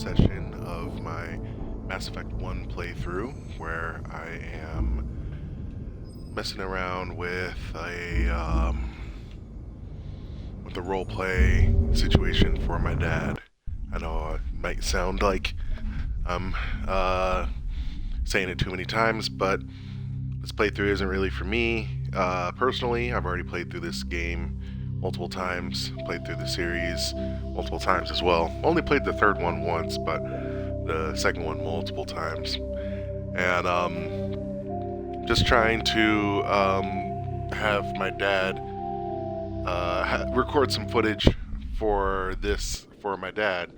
session of my Mass Effect 1 playthrough where I am messing around with a role play situation for my dad. I know it might sound like I'm saying it too many times, but this playthrough isn't really for me. Personally, I've already played through this game multiple times, played through the series multiple times as well. Only played the third one once, but the second one multiple times. And just trying to have my dad record some footage for my dad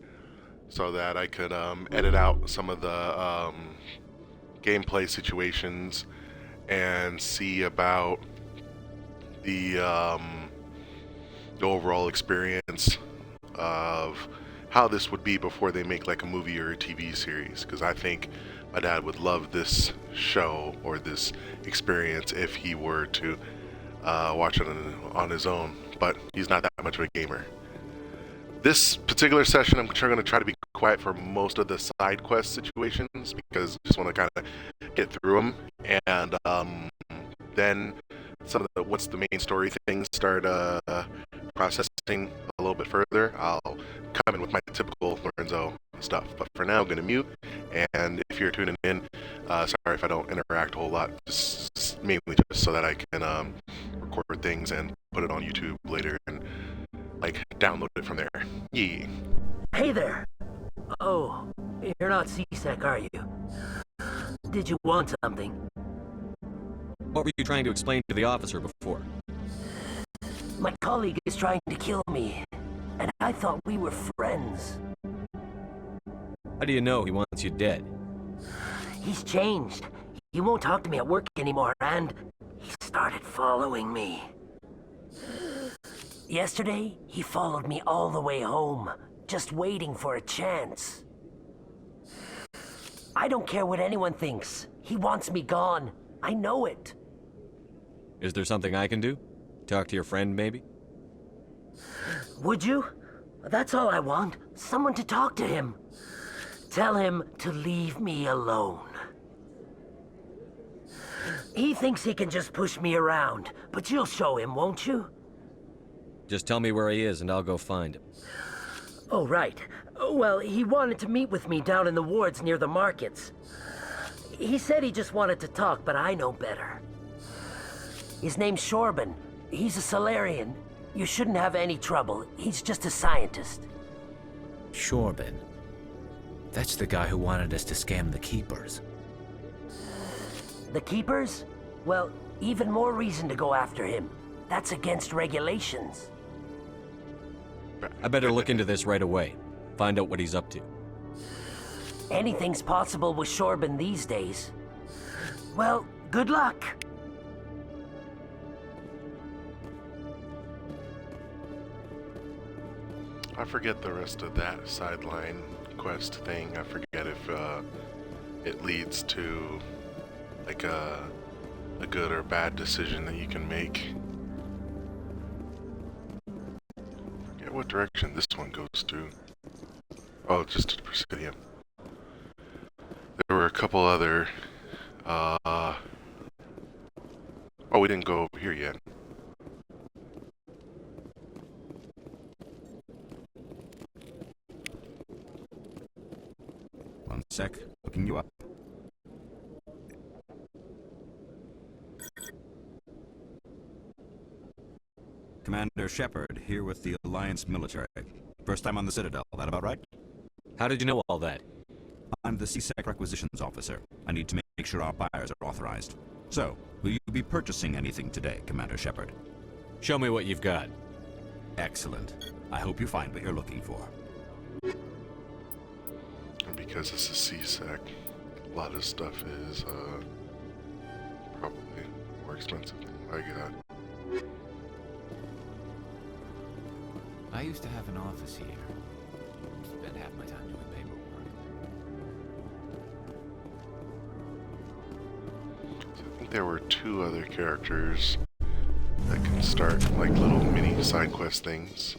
so that I could edit out some of the gameplay situations and see about the overall experience of how this would be before they make like a movie or a TV series, because I think my dad would love this show or this experience if he were to watch it on his own, but he's not that much of a gamer. This particular session, I'm going to try to be quiet for most of the side quest situations because I just want to kind of get through them, and then some of the what's the main story things start processing a little bit further. I'll come in with my typical Lorenzo stuff, but for now I'm going to mute, and if you're tuning in, sorry if I don't interact a whole lot, just mainly just so that I can record things and put it on YouTube later and like download it from there. Yeah. Hey there! Oh, you're not C-Sec, are you? Did you want something? What were you trying to explain to the officer before? My colleague is trying to kill me, and I thought we were friends. How do you know he wants you dead? He's changed. He won't talk to me at work anymore, and he started following me. Yesterday, he followed me all the way home, just waiting for a chance. I don't care what anyone thinks. He wants me gone. I know it. Is there something I can do? Talk to your friend, maybe? Would you? That's all I want. Someone to talk to him. Tell him to leave me alone. He thinks he can just push me around, but you'll show him, won't you? Just tell me where he is and I'll go find him. Oh, right. Well, he wanted to meet with me down in the wards near the markets. He said he just wanted to talk, but I know better. His name's Shorban. He's a Solarian. You shouldn't have any trouble. He's just a scientist. Shorban. That's the guy who wanted us to scam the Keepers. The Keepers? Well, even more reason to go after him. That's against regulations. I better look into this right away. Find out what he's up to. Anything's possible with Shorban these days. Well, good luck. I forget the rest of that sideline quest thing. I forget if it leads to like a good or bad decision that you can make. Forget what direction this one goes to. Oh, just to Presidium. There were a couple other oh, we didn't go over here yet. One sec, looking you up. Commander Shepard, here with the Alliance military. First time on the Citadel, that about right? How did you know all that? I'm the C-Sec requisitions officer. I need to make sure our buyers are authorized. So, will you be purchasing anything today, Commander Shepard? Show me what you've got. Excellent. I hope you find what you're looking for. And because it's a C-Sec, a lot of stuff is probably more expensive than I got. I used to have an office here. Spent half my time doing paperwork. So I think there were two other characters that can start like little mini side quest things.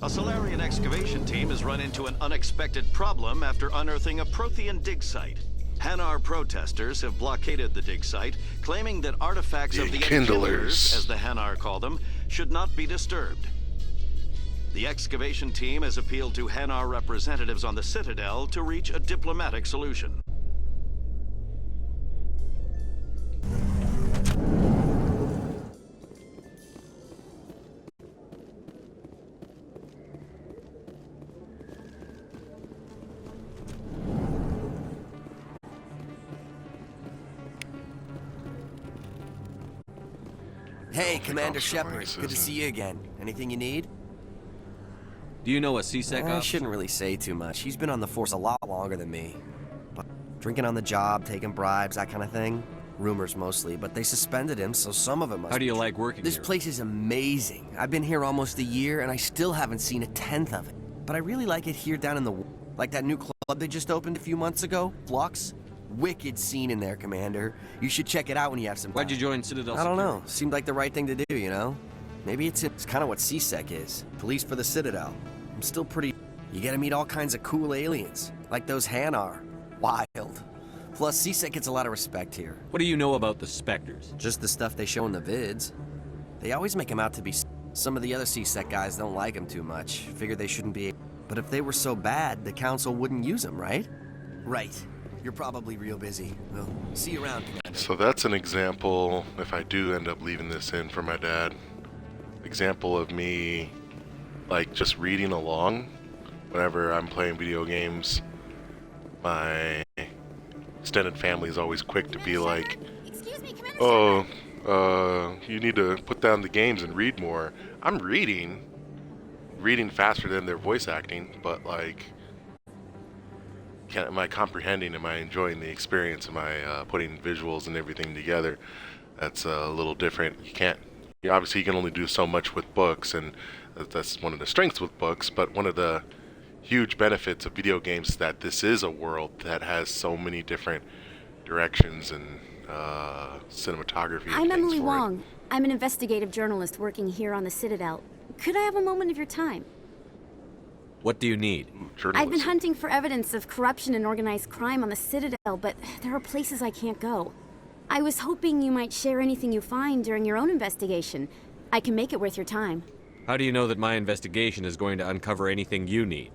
A Solarian excavation team has run into an unexpected problem after unearthing a Prothean dig site. Hanar protesters have blockaded the dig site, claiming that artifacts of the Enkindlers, as the Hanar call them, should not be disturbed. The excavation team has appealed to Hanar representatives on the Citadel to reach a diplomatic solution. Hey, Commander Shepard. Good to see you again. Anything you need? Do you know a C-Sec I officer? shouldn't really say too much. He's been on the force a lot longer than me. But drinking on the job, taking bribes, that kind of thing. Rumors mostly, but they suspended him, so some of it must How do you be like working This here? place is amazing. I've been here almost a year, and I still haven't seen a tenth of it. But I really like it here down in the... Like that new club they just opened a few months ago, Flux. Wicked scene in there, Commander. You should check it out when you have some time. Why'd you join Citadel I don't Security? know. Seemed like the right thing to do, you know? Maybe it's kind of what C-Sec is. Police for the Citadel. I'm still pretty... You get to meet all kinds of cool aliens. Like those Hanar. Wild. Plus, C-Sec gets a lot of respect here. What do you know about the Spectres? Just the stuff they show in the vids. They always make them out to be... Some of the other C-Sec guys don't like them too much. Figure they shouldn't be... But if they were so bad, the Council wouldn't use them, right? Right. You're probably real busy. Well, see you around, Commander. So that's an example, if I do end up leaving this in for my dad, example of me, like, just reading along whenever I'm playing video games. My extended family is always quick to be like, oh, you need to put down the games and read more. I'm reading faster than their voice acting, but like, am I comprehending? Am I enjoying the experience? Am I putting visuals and everything together? That's a little different. Obviously you can only do so much with books, and that's one of the strengths with books, but one of the huge benefits of video games is that this is a world that has so many different directions and cinematography. and I'm things Emily for it. Wong. I'm an investigative journalist working here on the Citadel. Could I have a moment of your time? What do you need? Journalism. I've been hunting for evidence of corruption and organized crime on the Citadel, but there are places I can't go. I was hoping you might share anything you find during your own investigation. I can make it worth your time. How do you know that my investigation is going to uncover anything you need?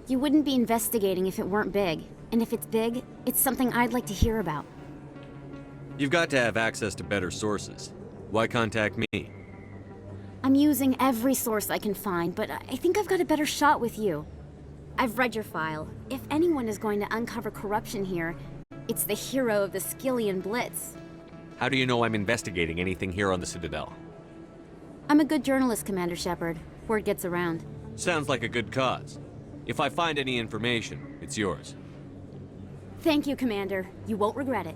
You wouldn't be investigating if it weren't big. And if it's big, it's something I'd like to hear about. You've got to have access to better sources. Why contact me? I'm using every source I can find, but I think I've got a better shot with you. I've read your file. If anyone is going to uncover corruption here, it's the hero of the Skillian Blitz. How do you know I'm investigating anything here on the Citadel? I'm a good journalist, Commander Shepard. Word gets around. Sounds like a good cause. If I find any information, it's yours. Thank you, Commander. You won't regret it.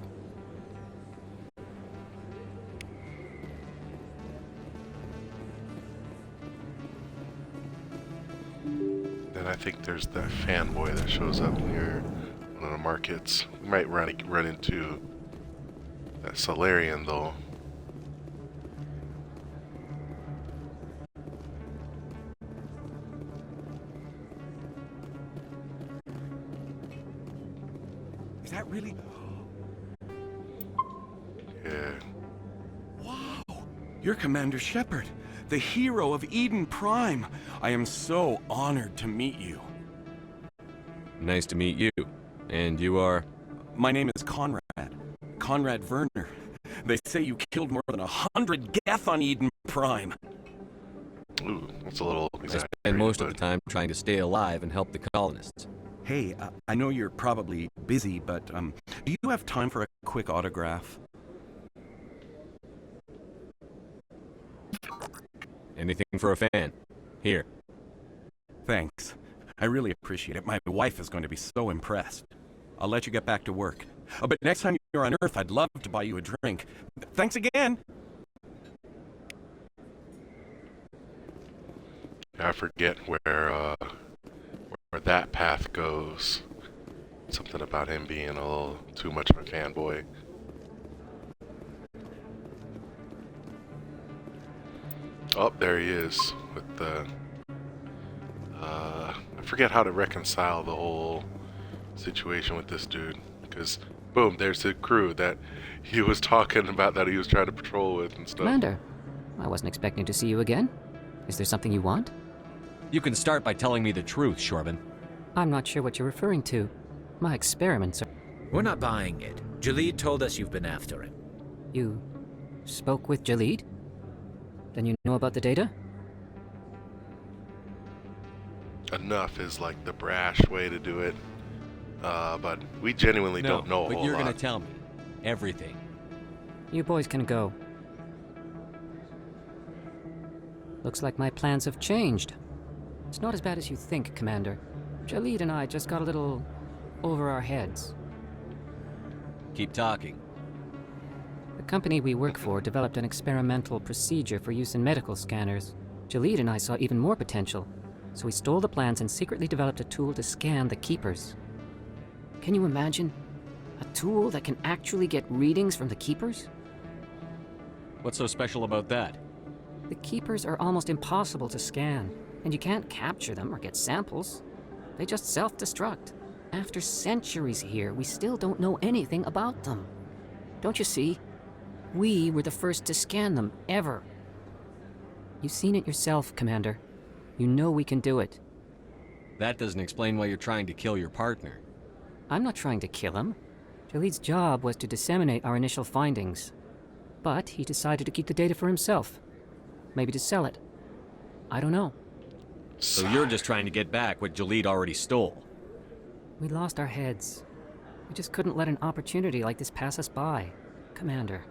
Then I think there's that fanboy that shows up near one of the markets. We might run into that Solarian though. Is that really? Yeah. Wow! You're Commander Shepard, the hero of Eden Prime. I am so honored to meet you. Nice to meet you. And you are? My name is Conrad. Conrad Werner. They say you killed more than 100 Geth on Eden Prime. Ooh, that's a little I exaggerated. spend most of but the time trying to stay alive and help the colonists. Hey, I know you're probably busy, but do you have time for a quick autograph? Anything for a fan. Here. Thanks. I really appreciate it. My wife is going to be so impressed. I'll let you get back to work. But next time you're on Earth, I'd love to buy you a drink. Thanks again! I forget where that path goes. Something about him being a little too much of a fanboy. Oh, there he is with the forget how to reconcile the whole situation with this dude, because boom, there's the crew that he was talking about that he was trying to patrol with and stuff. Commander, I wasn't expecting to see you again. Is there something you want? You can start by telling me the truth, Shorban. I'm not sure what you're referring to. My experiments are... We're not buying it. Jalid told us you've been after him. You spoke with Jalid? Then you know about the data? Enough is like the brash way to do it, but we genuinely don't know a but whole you're lot. gonna tell me everything. You boys can go. Looks like my plans have changed. It's not as bad as you think, Commander. Jalid and I just got a little over our heads. Keep talking. The company we work for developed an experimental procedure for use in medical scanners. Jalid and I saw even more potential, so we stole the plans and secretly developed a tool to scan the Keepers. Can you imagine? A tool that can actually get readings from the Keepers? What's so special about that? The Keepers are almost impossible to scan, and you can't capture them or get samples. They just self-destruct. After centuries here, we still don't know anything about them. Don't you see? We were the first to scan them, ever. You've seen it yourself, Commander. You know we can do it. That doesn't explain why you're trying to kill your partner. I'm not trying to kill him. Jalid's job was to disseminate our initial findings. But he decided to keep the data for himself. Maybe to sell it. I don't know. So you're just trying to get back what Jalid already stole. We lost our heads. We just couldn't let an opportunity like this pass us by. Commander,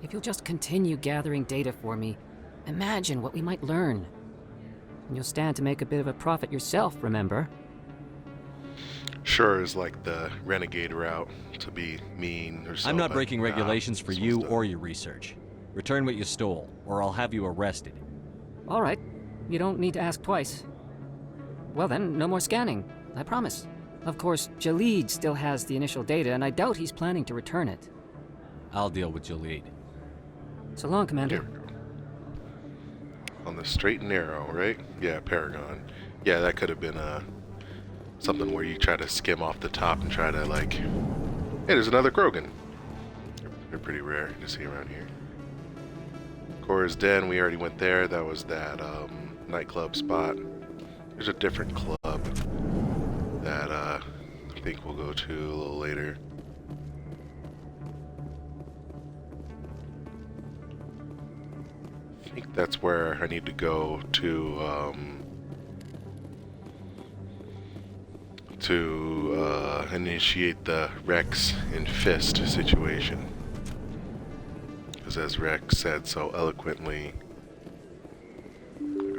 if you'll just continue gathering data for me, imagine what we might learn. And you'll stand to make a bit of a profit yourself, remember? Sure is like the renegade route, to be mean or something. I'm not breaking regulations for you or your research. Return what you stole, or I'll have you arrested. All right. You don't need to ask twice. Well then, no more scanning. I promise. Of course, Jalid still has the initial data, and I doubt he's planning to return it. I'll deal with Jalid. So long, Commander. Here we go. On the straight and narrow, right? Yeah, Paragon. Yeah, that could have been something where you try to skim off the top and try to like... Hey, there's another Krogan. They're pretty rare to see around here. Cora's Den, we already went there. That was that nightclub spot. There's a different club that I think we'll go to a little later. I think that's where I need to go to initiate the Rex and Fist situation. Because as Rex said so eloquently,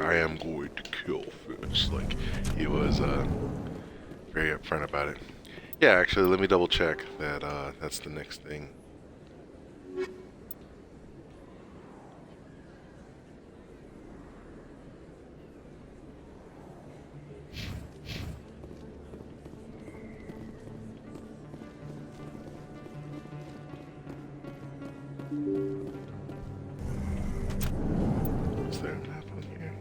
I am going to kill Fist. Like, he was very upfront about it. Yeah, actually, let me double check that that's the next thing. Is there a map on here?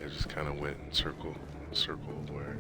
I just kind of went in circled where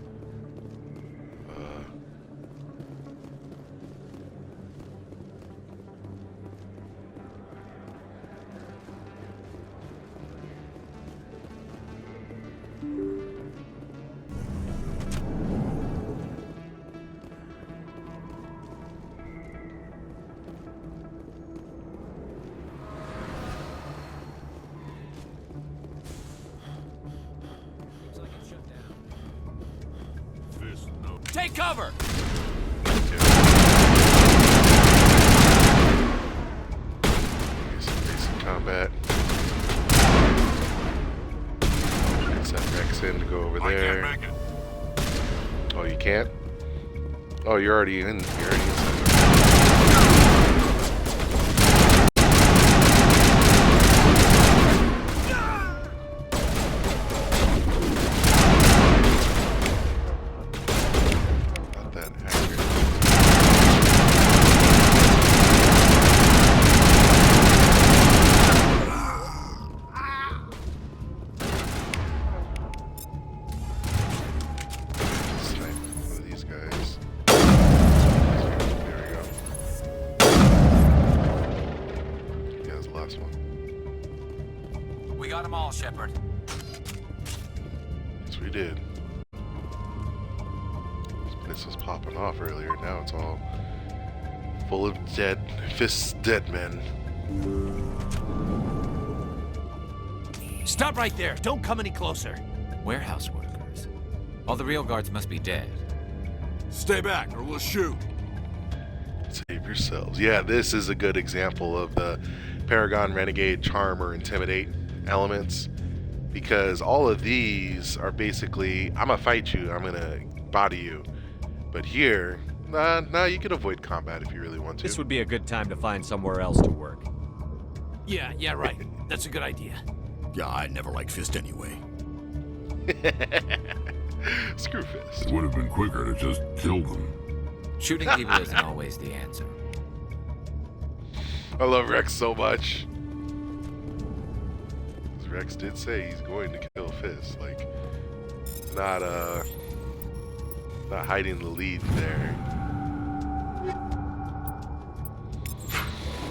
Take cover! Basic combat. Send Rex in to go over there. I can't make it. Oh, you can't? Oh, you're already in. You're already inside. We got them all, Shepard. Yes, we did. This was popping off earlier. Now it's all full of dead men. Stop right there. Don't come any closer. Warehouse workers. All the real guards must be dead. Stay back or we'll shoot. Save yourselves. Yeah, this is a good example of the Paragon Renegade charm or intimidate elements, because all of these are basically, I'm gonna fight you, I'm gonna body you. But here, nah, you can avoid combat if you really want to. This would be a good time to find somewhere else to work. Yeah, right. That's a good idea. Yeah, I never liked Fist anyway. Screw Fist. It would have been quicker to just kill them. Shooting people isn't always the answer. I love Rex so much. Rex did say he's going to kill Fist. Like, not hiding the lead there.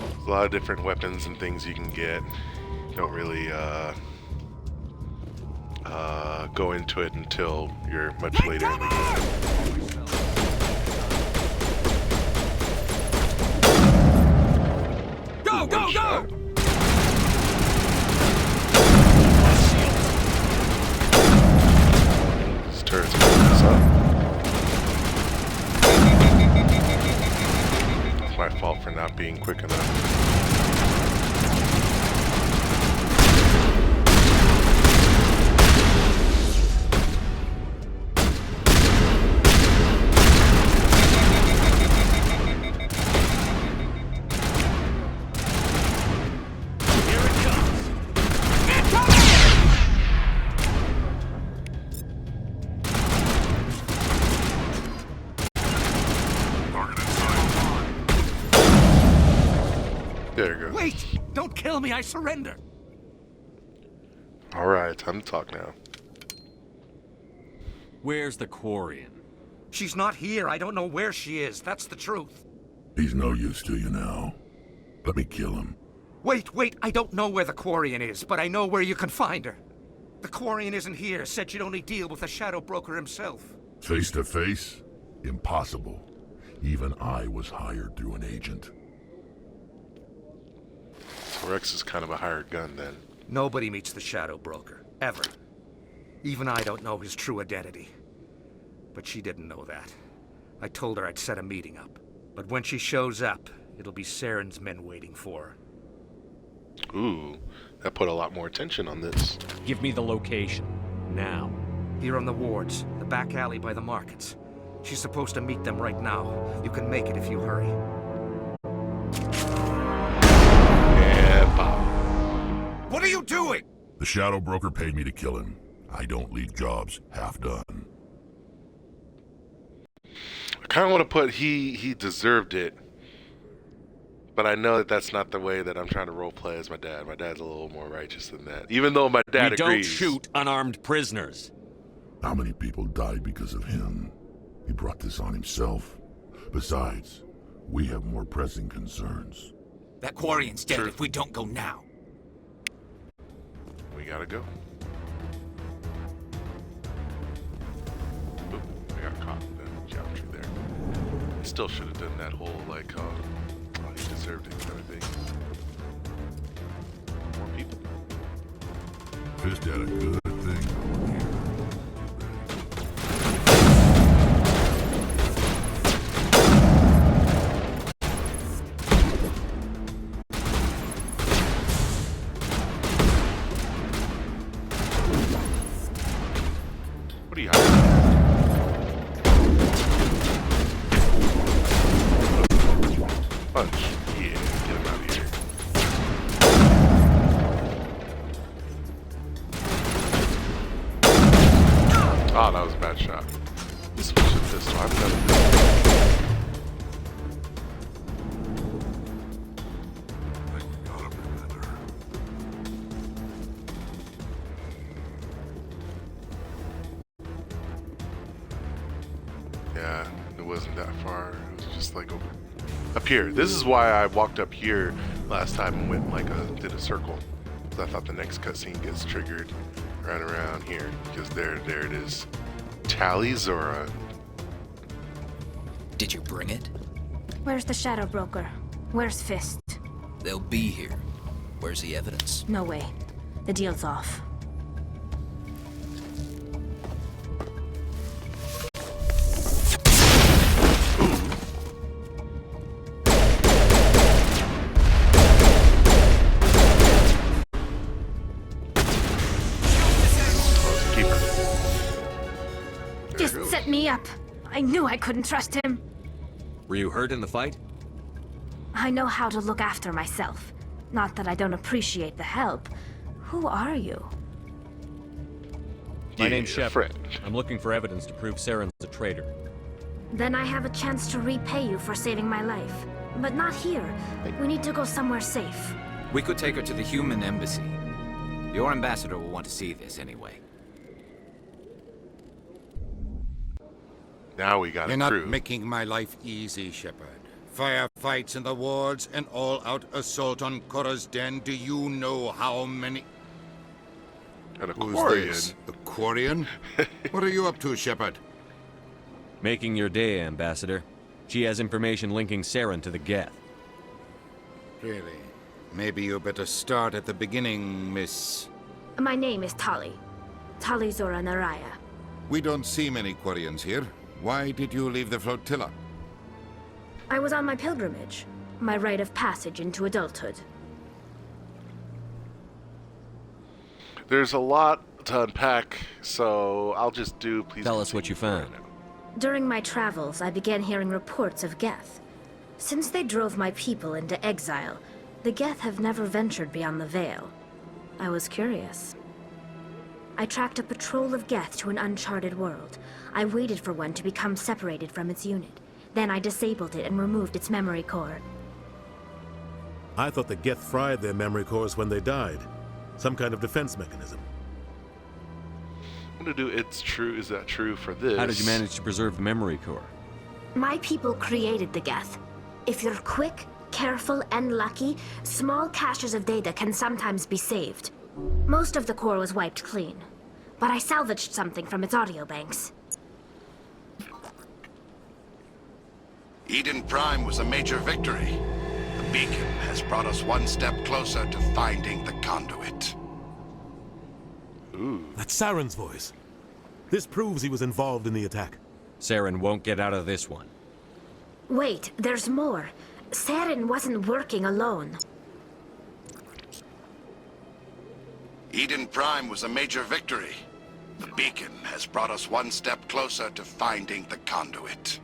There's a lot of different weapons and things you can get. Don't really go into it until you're much later in the game. Go, go, go! These turrets pulling us up. It's my fault for not being quick enough. There you go. Wait! Don't kill me, I surrender! Alright, time to talk now. Where's the Quarian? She's not here. I don't know where she is. That's the truth. He's no use to you now. Let me kill him. Wait! I don't know where the Quarian is, but I know where you can find her. The Quarian isn't here. Said she'd only deal with the Shadow Broker himself. Face to face? Impossible. Even I was hired through an agent. So Rex is kind of a hired gun then. Nobody meets the Shadow Broker. Ever. Even I don't know his true identity. But she didn't know that. I told her I'd set a meeting up. But when she shows up, it'll be Saren's men waiting for her. Ooh, that put a lot more attention on this. Give me the location. Now. Here on the wards, the back alley by the markets. She's supposed to meet them right now. You can make it if you hurry. Yeah, Bob. What are you doing? The Shadow Broker paid me to kill him. I don't leave jobs half done. I kind of want to put he deserved it. But I know that that's not the way that I'm trying to roleplay as my dad. My dad's a little more righteous than that. Even though my dad agrees. We don't shoot unarmed prisoners. How many people died because of him? He brought this on himself. Besides, we have more pressing concerns. That Quarian's dead if we don't go now. We gotta go. Oop, I got caught in the geometry there. I still should have done that whole, like, he deserved it kind of thing. More people. Fist had a good thing. What are you hiding? Punch. Yeah, get him out of here. Oh, that was a bad shot. Switch the pistol. I've done it. Yeah, it wasn't that far. It was just like over up here. This is why I walked up here last time and went like did a circle. So I thought the next cutscene gets triggered right around here, because there it is. Tali'Zorah. Did you bring it? Where's the Shadow Broker? Where's Fist? They'll be here. Where's the evidence? No way. The deal's off. Fist set me up. I knew I couldn't trust him. Were you hurt in the fight? I know how to look after myself. Not that I don't appreciate the help. Who are you? My name's Shepard. I'm looking for evidence to prove Saren's a traitor. Then I have a chance to repay you for saving my life. But not here. We need to go somewhere safe. We could take her to the human embassy. Your ambassador will want to see this anyway. Now we got You're a not crew. making my life easy, Shepard. Firefights in the wards, an all-out assault on Korra's den. Do you know how many... An Who's Aquarian. this? Aquarian? What are you up to, Shepard? Making your day, Ambassador. She has information linking Saren to the Geth. Really? Maybe you better start at the beginning, Miss... My name is Tali. Tali'Zorah Naraya. We don't see many Quarians here. Why did you leave the flotilla? I was on my pilgrimage. My rite of passage into adulthood. There's a lot to unpack, so I'll just do. Please tell us what you found. During my travels, I began hearing reports of Geth. Since they drove my people into exile, the Geth have never ventured beyond the Veil. I was curious. I tracked a patrol of Geth to an uncharted world. I waited for one to become separated from its unit. Then I disabled it and removed its memory core. I thought the Geth fried their memory cores when they died. Some kind of defense mechanism. I'm gonna do it's true. Is that true for this? How did you manage to preserve the memory core? My people created the Geth. If you're quick, careful, and lucky, small caches of data can sometimes be saved. Most of the core was wiped clean, but I salvaged something from its audio banks. Eden Prime was a major victory. The beacon has brought us one step closer to finding the conduit. Ooh. That's Saren's voice. This proves he was involved in the attack. Saren won't get out of this one. Wait, there's more. Saren wasn't working alone. Eden Prime was a major victory. The beacon has brought us one step closer to finding the conduit.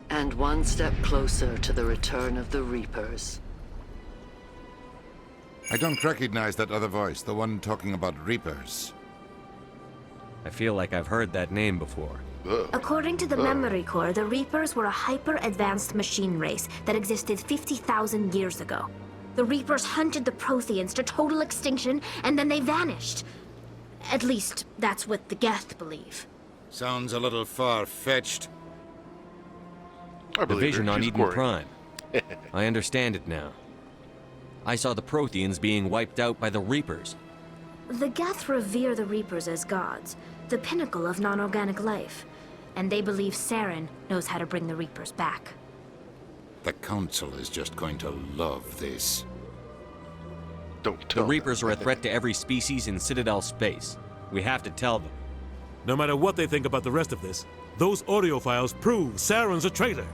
And one step closer to the return of the Reapers. I don't recognize that other voice, the one talking about Reapers. I feel like I've heard that name before. According to the memory core, the Reapers were a hyper-advanced machine race that existed 50,000 years ago. The Reapers hunted the Protheans to total extinction, and then they vanished. At least, that's what the Geth believe. Sounds a little far-fetched. The vision on Eden Prime. I understand it now. I saw the Protheans being wiped out by the Reapers. The Geth revere the Reapers as gods, the pinnacle of non-organic life. And they believe Saren knows how to bring the Reapers back. The Council is just going to love this. Don't tell The Reapers are a threat to every species in Citadel space. We have to tell them. No matter what they think about the rest of this, those audio files prove Saren's a traitor.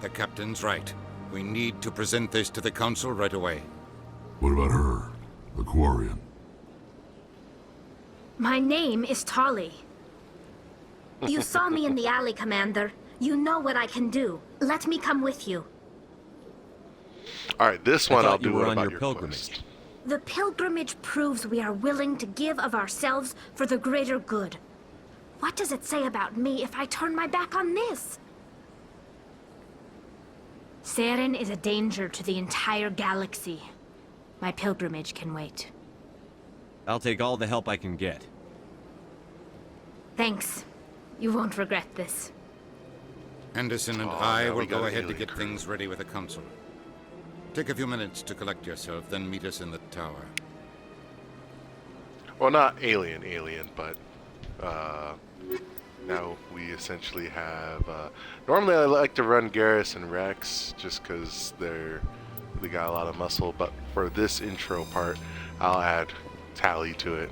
The Captain's right. We need to present this to the Council right away. What about her? Aquarian. My name is Tali. You saw me in the alley, Commander. You know what I can do. Let me come with you. All right, this one I'll do. You were on about your pilgrimage. Quest? The pilgrimage proves we are willing to give of ourselves for the greater good. What does it say about me if I turn my back on this? Saren is a danger to the entire galaxy. My pilgrimage can wait. I'll take all the help I can get. Thanks. You won't regret this. Anderson and I will go ahead to get things ready with the Council. Take a few minutes to collect yourself, then meet us in the tower. Well, not alien, but now we essentially have. Normally, I like to run Garrus and Rex just because they got a lot of muscle, but for this intro part, I'll add Tali to it.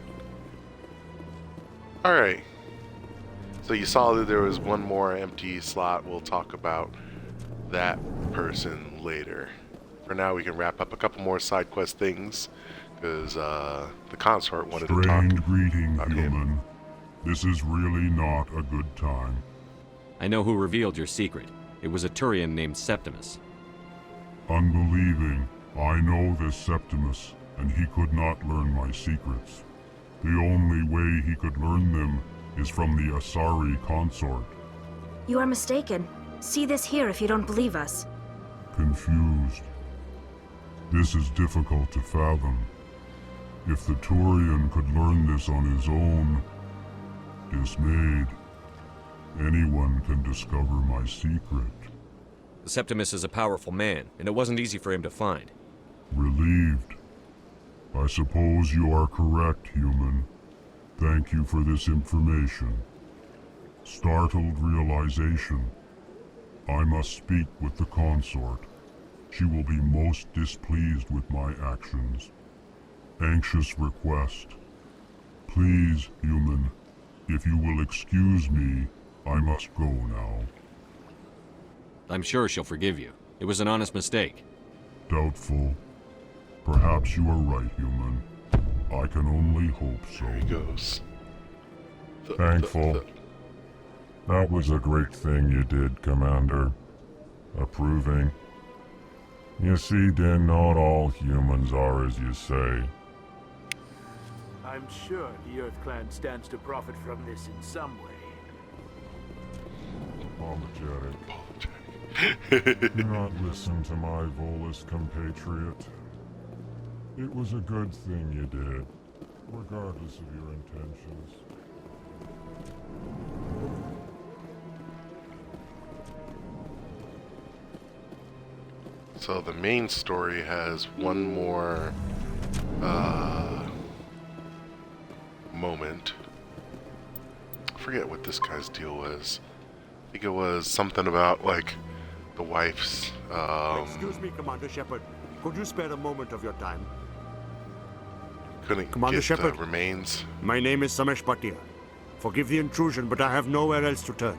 All right. So you saw that there was one more empty slot. We'll talk about that person later. For now, we can wrap up a couple more side quest things because the consort wanted to talk. Strange greeting, human. This is really not a good time. I know who revealed your secret. It was a Turian named Septimus. Unbelieving. I know this Septimus, and he could not learn my secrets. The only way he could learn them is from the Asari consort. You are mistaken. See this here if you don't believe us. Confused. This is difficult to fathom. If the Turian could learn this on his own, dismayed, anyone can discover my secret. Septimus is a powerful man, and it wasn't easy for him to find. Relieved. I suppose you are correct, human. Thank you for this information. Startled realization. I must speak with the consort. She will be most displeased with my actions. Anxious request. Please, human, if you will excuse me, I must go now. I'm sure she'll forgive you. It was an honest mistake. Doubtful. Perhaps you are right, human. I can only hope so. There he goes. Thankful. That was a great thing you did, Commander. Approving. You see, Din, not all humans are as you say. I'm sure the Earth Clan stands to profit from this in some way. Apologetic. Do not listen to my Volus compatriot. It was a good thing you did, regardless of your intentions. So the main story has one more moment. I forget what this guy's deal was. I think it was something about like the wife's. Excuse me, Commander Shepard. Could you spare a moment of your time? Couldn't Commander get Shepard, the remains. My name is Samesh Bhatia. Forgive the intrusion, but I have nowhere else to turn.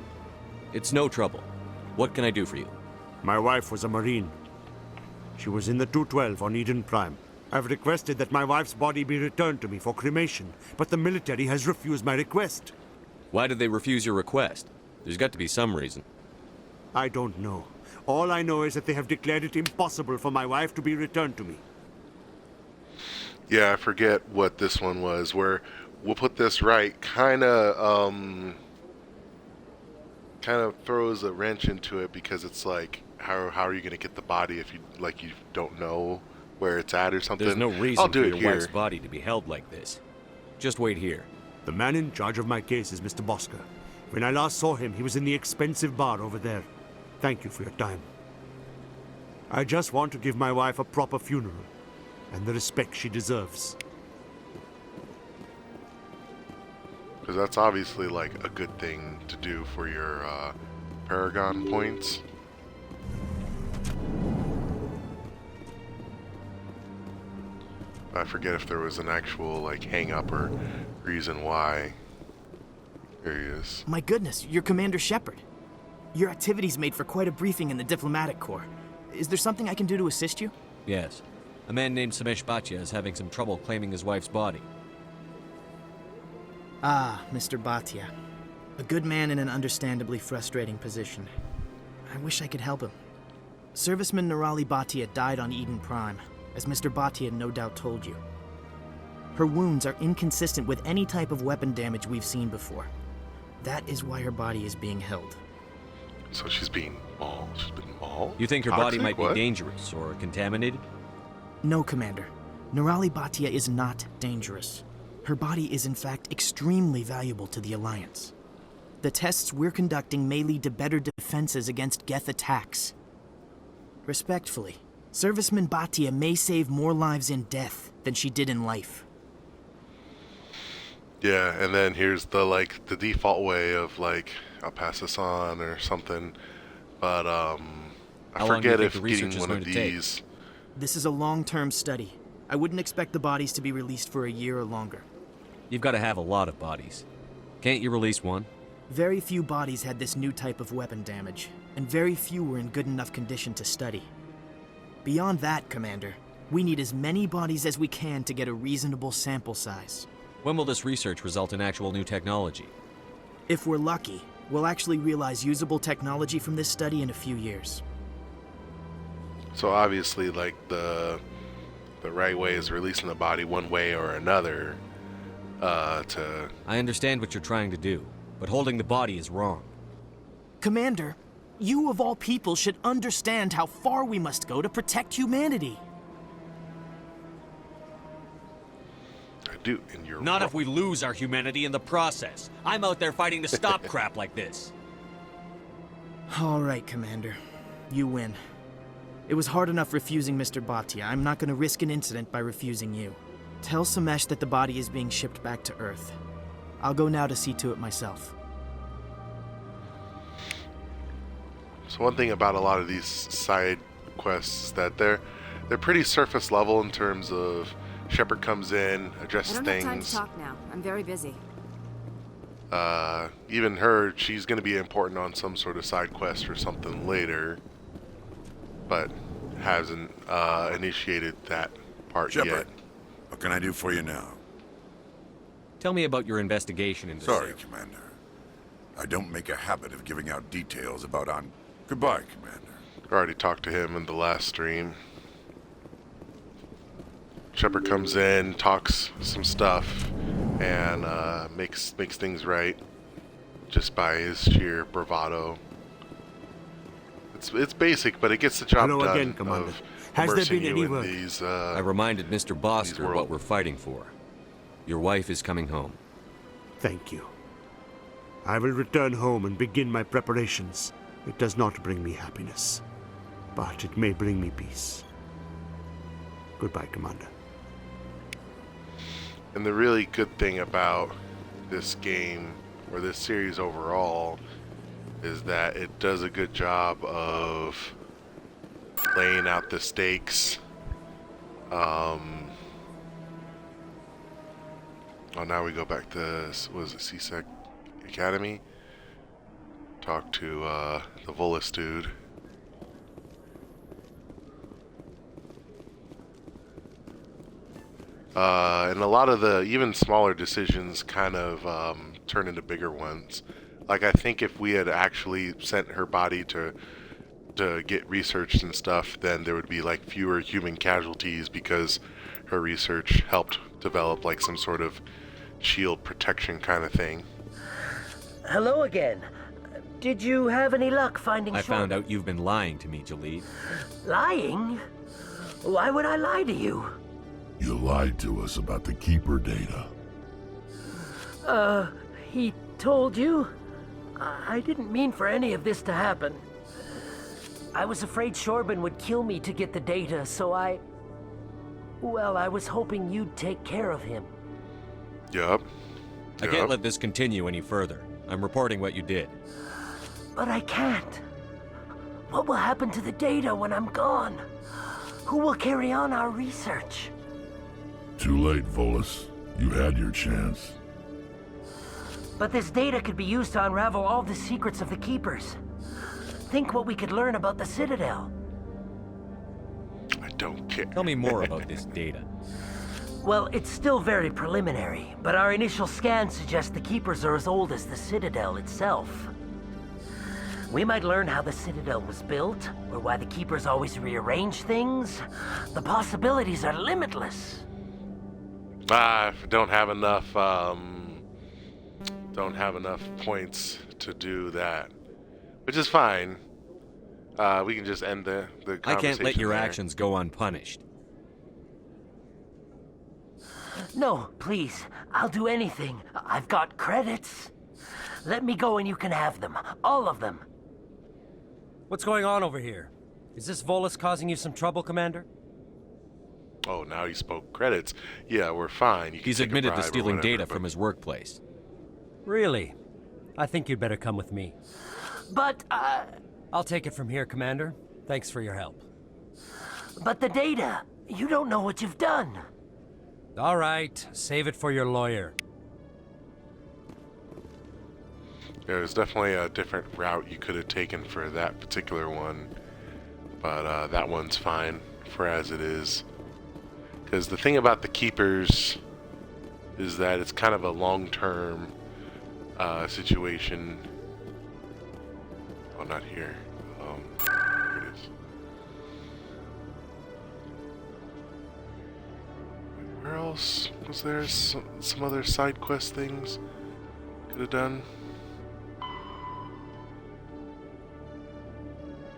It's no trouble. What can I do for you? My wife was a Marine. She was in the 212 on Eden Prime. I've requested that my wife's body be returned to me for cremation, but the military has refused my request. Why did they refuse your request? There's got to be some reason. I don't know. All I know is that they have declared it impossible for my wife to be returned to me. Yeah, I forget what this one was, where we'll put this right, kind of throws a wrench into it because it's like, how are you going to get the body if you don't know where it's at or something? There's no reason for your here. wife's body to be held like this. Just wait here. The man in charge of my case is Mr. Bosker. When I last saw him, he was in the expensive bar over there. Thank you for your time. I just want to give my wife a proper funeral and the respect she deserves. Because that's obviously like a good thing to do for your Paragon points. I forget if there was an actual like hang up or reason why. Here he is. My goodness, you're Commander Shepard. Your activities made for quite a briefing in the Diplomatic Corps. Is there something I can do to assist you? Yes. A man named Samesh Bhatia is having some trouble claiming his wife's body. Ah, Mr. Bhatia. A good man in an understandably frustrating position. I wish I could help him. Serviceman Nirali Bhatia died on Eden Prime, as Mr. Bhatia no doubt told you. Her wounds are inconsistent with any type of weapon damage we've seen before. That is why her body is being held. So she's being mauled. She's been mauled? You think her Toxic? body might What? be dangerous or contaminated? No, Commander. Nirali Bhatia is not dangerous. Her body is in fact extremely valuable to the Alliance. The tests we're conducting may lead to better defenses against Geth attacks. Respectfully, Serviceman Bhatia may save more lives in death than she did in life. Yeah, and then here's the the default way of I'll pass this on or something. But I forget if getting one of these. This is a long-term study. I wouldn't expect the bodies to be released for a year or longer. You've got to have a lot of bodies. Can't you release one? Very few bodies had this new type of weapon damage, and very few were in good enough condition to study. Beyond that, Commander, we need as many bodies as we can to get a reasonable sample size. When will this research result in actual new technology? If we're lucky, we'll actually realize usable technology from this study in a few years. So obviously, the right way is releasing the body one way or another. I understand what you're trying to do, but holding the body is wrong. Commander, you of all people should understand how far we must go to protect humanity. I do, and you're Not wrong. if we lose our humanity in the process. I'm out there fighting to stop crap like this. All right, Commander. You win. It was hard enough refusing Mr. Bhatia. I'm not going to risk an incident by refusing you. Tell Samesh that the body is being shipped back to Earth. I'll go now to see to it myself. So one thing about a lot of these side quests is that they're pretty surface level in terms of Shepard comes in, addresses I don't things. have time to talk now. I'm very busy. Even her, she's going to be important on some sort of side quest or something later, but hasn't initiated that part Shepard, yet. what can I do for you now? Tell me about your investigation into Sorry, Commander. I don't make a habit of giving out details about on... Goodbye, Commander. I already talked to him in the last stream. Shepard comes in, talks some stuff, and makes things right just by his sheer bravado. It's basic, but it gets the job Hello done. again, Commander. Of Has there immersing been you any in work? these, I reminded Mr. Bosker what we're fighting for. Your wife is coming home. Thank you. I will return home and begin my preparations. It does not bring me happiness, but it may bring me peace. Goodbye, Commander. And the really good thing about this game, or this series overall, is that it does a good job of laying out the stakes. Oh, now we go back to, was it CSEC Academy? Talk to the Volus dude. And a lot of the even smaller decisions kind of turn into bigger ones. Like, I think if we had actually sent her body to get researched and stuff, then there would be like fewer human casualties because her research helped develop like some sort of shield protection kind of thing. Hello again. Did you have any luck finding I found out you've been lying to me, Jalid. Lying? Why would I lie to you? You lied to us about the Keeper data. He told you? I didn't mean for any of this to happen. I was afraid Shorban would kill me to get the data, so well, I was hoping you'd take care of him. Yup. I can't let this continue any further. I'm reporting what you did. But I can't. What will happen to the data when I'm gone? Who will carry on our research? Too late, Volus. You had your chance. But this data could be used to unravel all the secrets of the Keepers. Think what we could learn about the Citadel. I don't care. Tell me more about this data. Well, it's still very preliminary, but our initial scans suggest the Keepers are as old as the Citadel itself. We might learn how the Citadel was built, or why the Keepers always rearrange things. The possibilities are limitless. I don't have enough points to do that, which is fine. We can just end the conversation. I can't let your there. actions go unpunished. No, please. I'll do anything. I've got credits. Let me go and you can have them. All of them. What's going on over here? Is this Volus causing you some trouble, Commander? Oh, now he spoke credits. Yeah, we're fine. You can He's take a admitted to bribe or stealing whatever, data but- from his workplace. Really? I think you'd better come with me. But, I'll take it from here, Commander. Thanks for your help. But the data! You don't know what you've done! All right, save it for your lawyer. There's definitely a different route you could have taken for that particular one, but that one's fine for as it is. Because the thing about the Keepers is that it's kind of a long-term situation. Oh, not here. Here it is. Where else was there some other side quest things could have done?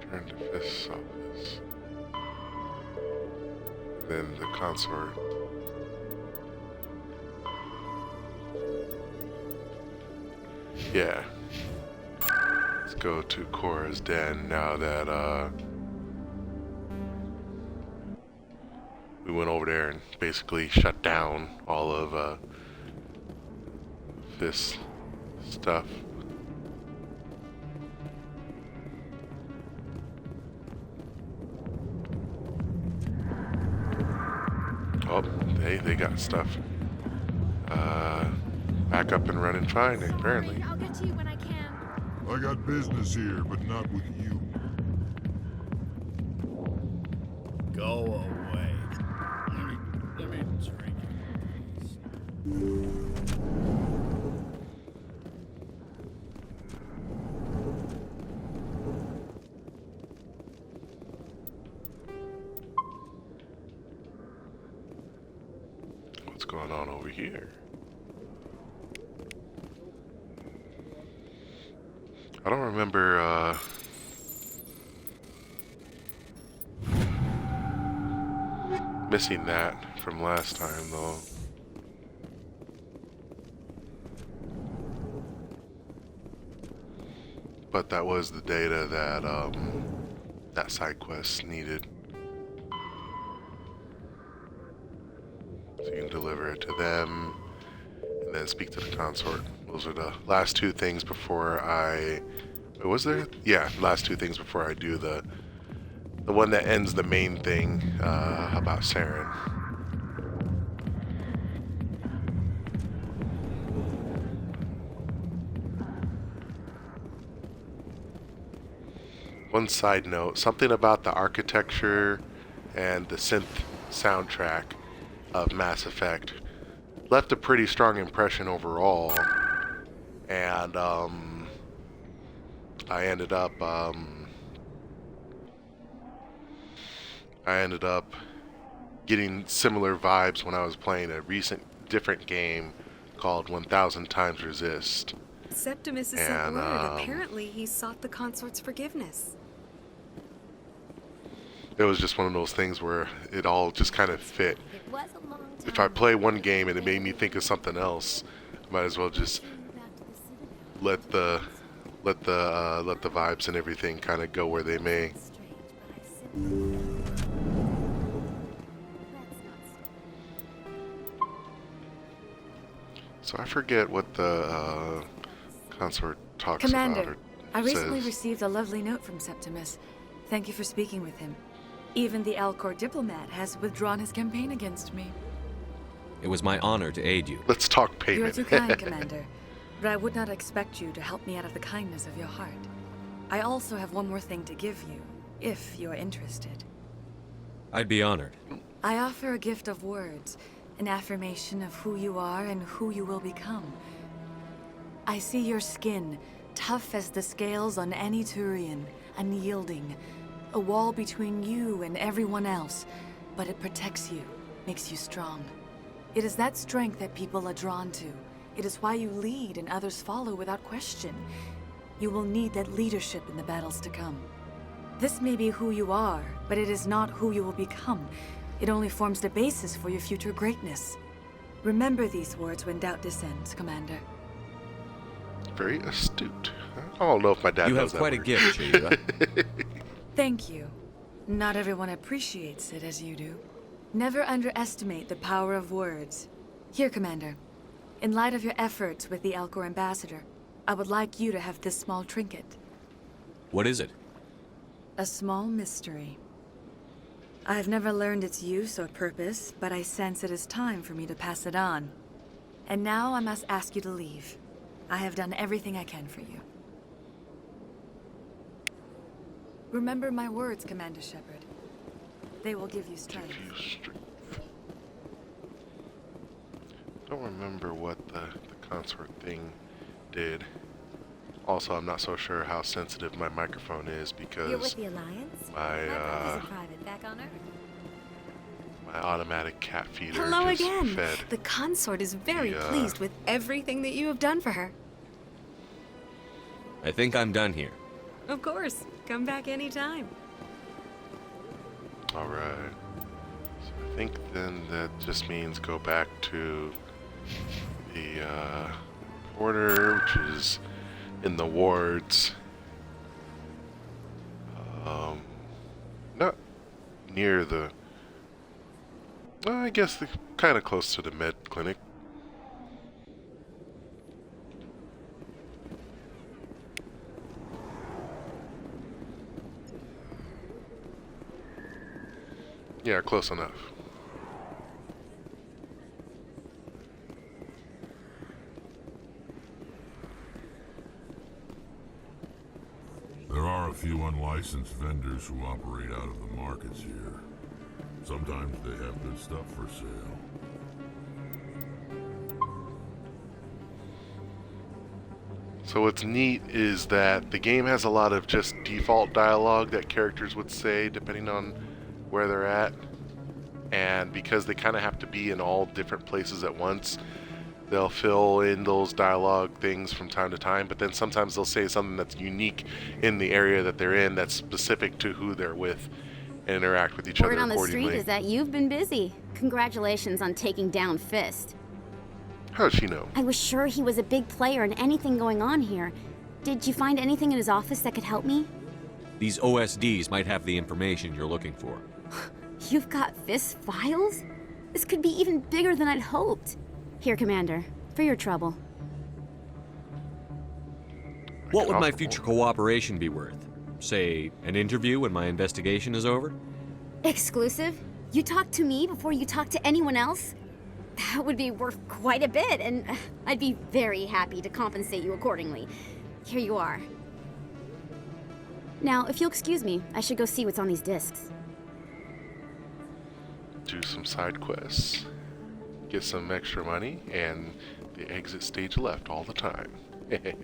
Turn to Fifth's office. Then the consort. Yeah. Let's go to Cora's den now that we went over there and basically shut down all of this stuff. Oh, they got stuff. Back up and running fine, apparently. I'll get to you when I can. I got business here, but not with you. Go away. Let me drink. What's going on over here? I don't remember, missing that from last time, though. But that was the data that, that side quest needed. So you can deliver it to them, and then speak to the consort. Those are the last two things before I... Was there? Yeah, last two things before I do the one that ends the main thing about Saren. One side note, something about the architecture and the synth soundtrack of Mass Effect left a pretty strong impression overall, and I ended up getting similar vibes when I was playing a recent different game called 1000 Times Resist. Septimus is sent word. Apparently, he sought the consort's forgiveness. It was just one of those things where it all just kind of fit. If I play one game and it made me think of something else, I might as well just let the vibes and everything kind of go where they may. So I forget what the consort talks Commander, about or I recently says. received a lovely note from Septimus. Thank you for speaking with him. Even the Alcor diplomat has withdrawn his campaign against me. It was my honor to aid you. Let's talk You are payment. too kind, Commander. But I would not expect you to help me out of the kindness of your heart. I also have one more thing to give you, if you are interested. I'd be honored. I offer a gift of words, an affirmation of who you are and who you will become. I see your skin, tough as the scales on any Turian, unyielding, a wall between you and everyone else, but it protects you, makes you strong. It is that strength that people are drawn to. It is why you lead and others follow without question. You will need that leadership in the battles to come. This may be who you are, but it is not who you will become. It only forms the basis for your future greatness. Remember these words when doubt descends, Commander. Very astute. I don't know if my dad You knows have quite that a word. gift, Chayura. Thank you. Not everyone appreciates it as you do. Never underestimate the power of words. Here, Commander. In light of your efforts with the Elcor ambassador, I would like you to have this small trinket. What is it? A small mystery. I have never learned its use or purpose, but I sense it is time for me to pass it on. And now I must ask you to leave. I have done everything I can for you. Remember my words, Commander Shepard. They will give you strength. Don't remember what the consort thing did. Also, I'm not so sure how sensitive my microphone is because You're with the Alliance? my private back on Earth. my automatic cat feeder Hello just again. fed. The consort is very The, pleased with everything that you have done for her. I think I'm done here. Of course. Come back anytime. All right. So I think then that just means go back to the quarter, which is in the wards. Not near the. Well, I guess the kind of close to the med clinic. Yeah, close enough. There are a few unlicensed vendors who operate out of the markets here. Sometimes they have good stuff for sale. So what's neat is that the game has a lot of just default dialogue that characters would say depending on where they're at. And because they kind of have to be in all different places at once, they'll fill in those dialogue things from time to time, but then sometimes they'll say something that's unique in the area that they're in that's specific to who they're with and interact with each other Word on the accordingly. street is that you've been busy. Congratulations on taking down Fist. How does she know? I was sure he was a big player in anything going on here. Did you find anything in his office that could help me? These OSDs might have the information you're looking for. You've got Fist's files? This could be even bigger than I'd hoped. Here, Commander, for your trouble. What would my future cooperation be worth? Say, an interview when my investigation is over? Exclusive? You talk to me before you talk to anyone else? That would be worth quite a bit, and I'd be very happy to compensate you accordingly. Here you are. Now, if you'll excuse me, I should go see what's on these discs. Do some side quests, get some extra money, and the exit stage left all the time. I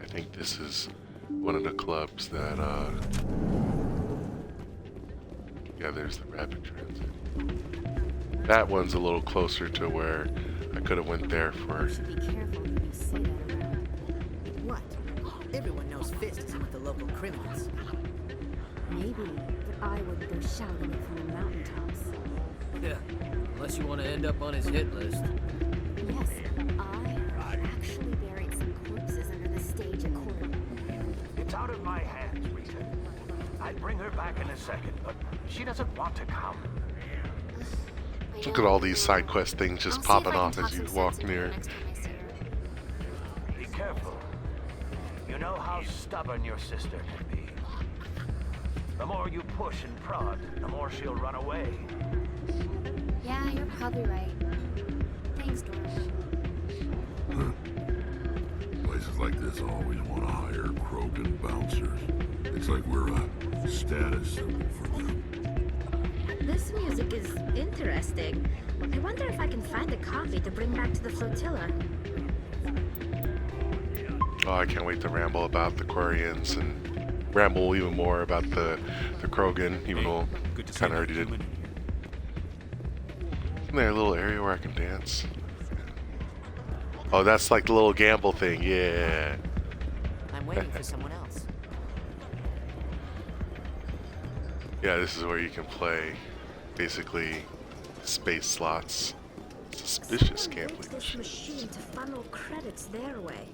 think this is one of the clubs that, yeah, there's the rapid transit. That one's a little closer to where I could have went there for. Be careful when you say that around. What? Everyone knows Fist is with the local criminals. Maybe, but I wouldn't go shouting it from the mountaintops. Yeah, unless you want to end up on his hit list. Yes, I actually buried some corpses under the stage at Court. It's out of my hands, Rita. I'd bring her back in a second, but she doesn't want to come. Look at all these side quest things just popping off as you walk near. Be careful. You know how stubborn your sister can be. The more you push and prod, the more she'll run away. Yeah, you're probably right. Thanks, Doris. Places like this always want to hire Krogan bouncers. It's like we're a status symbol for them. This music is interesting. I wonder if I can find a copy to bring back to the flotilla. Oh, I can't wait to ramble about the Quarians and ramble even more about the Krogan, even though I kind of already did. Isn't there a little area where I can dance? Oh, that's like the little gamble thing, yeah. I'm waiting for someone else. Yeah, this is where you can play, basically, space slots. Suspicious gambling. This machine to funnel credits their way.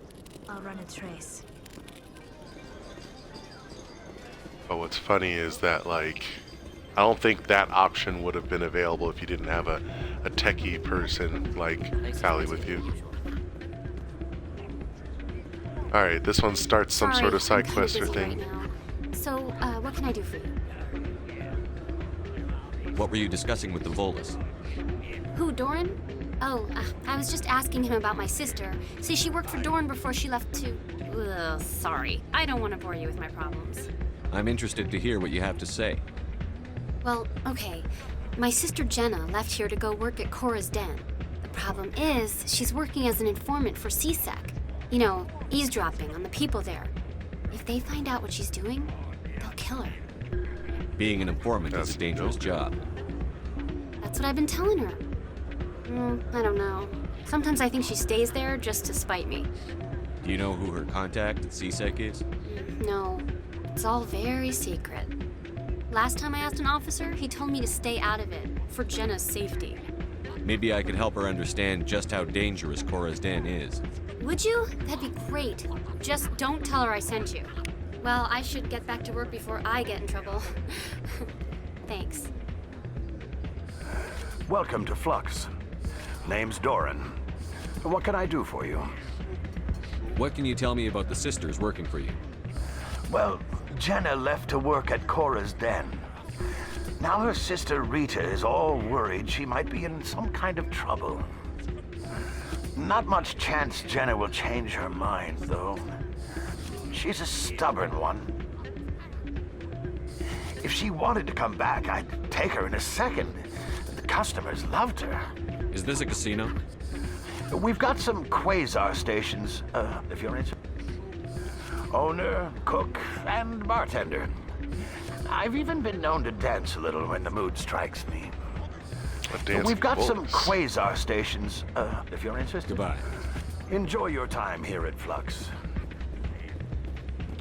I'll run a trace. But what's funny is that, like, I don't think that option would have been available if you didn't have a techie person like Tali with you. Alright, this one starts some sort of side quest or thing. So, what can I do for you? What were you discussing with the Volus? Who, Doran? Oh, I was just asking him about my sister. See, she worked for Doran before she left to... Ugh, sorry. I don't want to bore you with my problems. I'm interested to hear what you have to say. Well, okay. My sister Jenna left here to go work at Cora's Den. The problem is, she's working as an informant for CSEC. You know, eavesdropping on the people there. If they find out what she's doing, they'll kill her. Being an informant is a dangerous job. That's what I've been telling her. I don't know. Sometimes I think she stays there just to spite me. Do you know who her contact at CSEC is? No. It's all very secret. Last time I asked an officer, he told me to stay out of it, for Jenna's safety. Maybe I could help her understand just how dangerous Cora's Den is. Would you? That'd be great. Just don't tell her I sent you. Well, I should get back to work before I get in trouble. Thanks. Welcome to Flux. Name's Doran. What can I do for you? What can you tell me about the sisters working for you? Well, Jenna left to work at Cora's Den. Now her sister Rita is all worried she might be in some kind of trouble. Not much chance Jenna will change her mind, though. She's a stubborn one. If she wanted to come back, I'd take her in a second. The customers loved her. Is this a casino? We've got some Quasar stations, if you're interested. Owner, cook, and bartender. I've even been known to dance a little when the mood strikes me. We've got some Quasar stations, if you're interested. Goodbye. Enjoy your time here at Flux.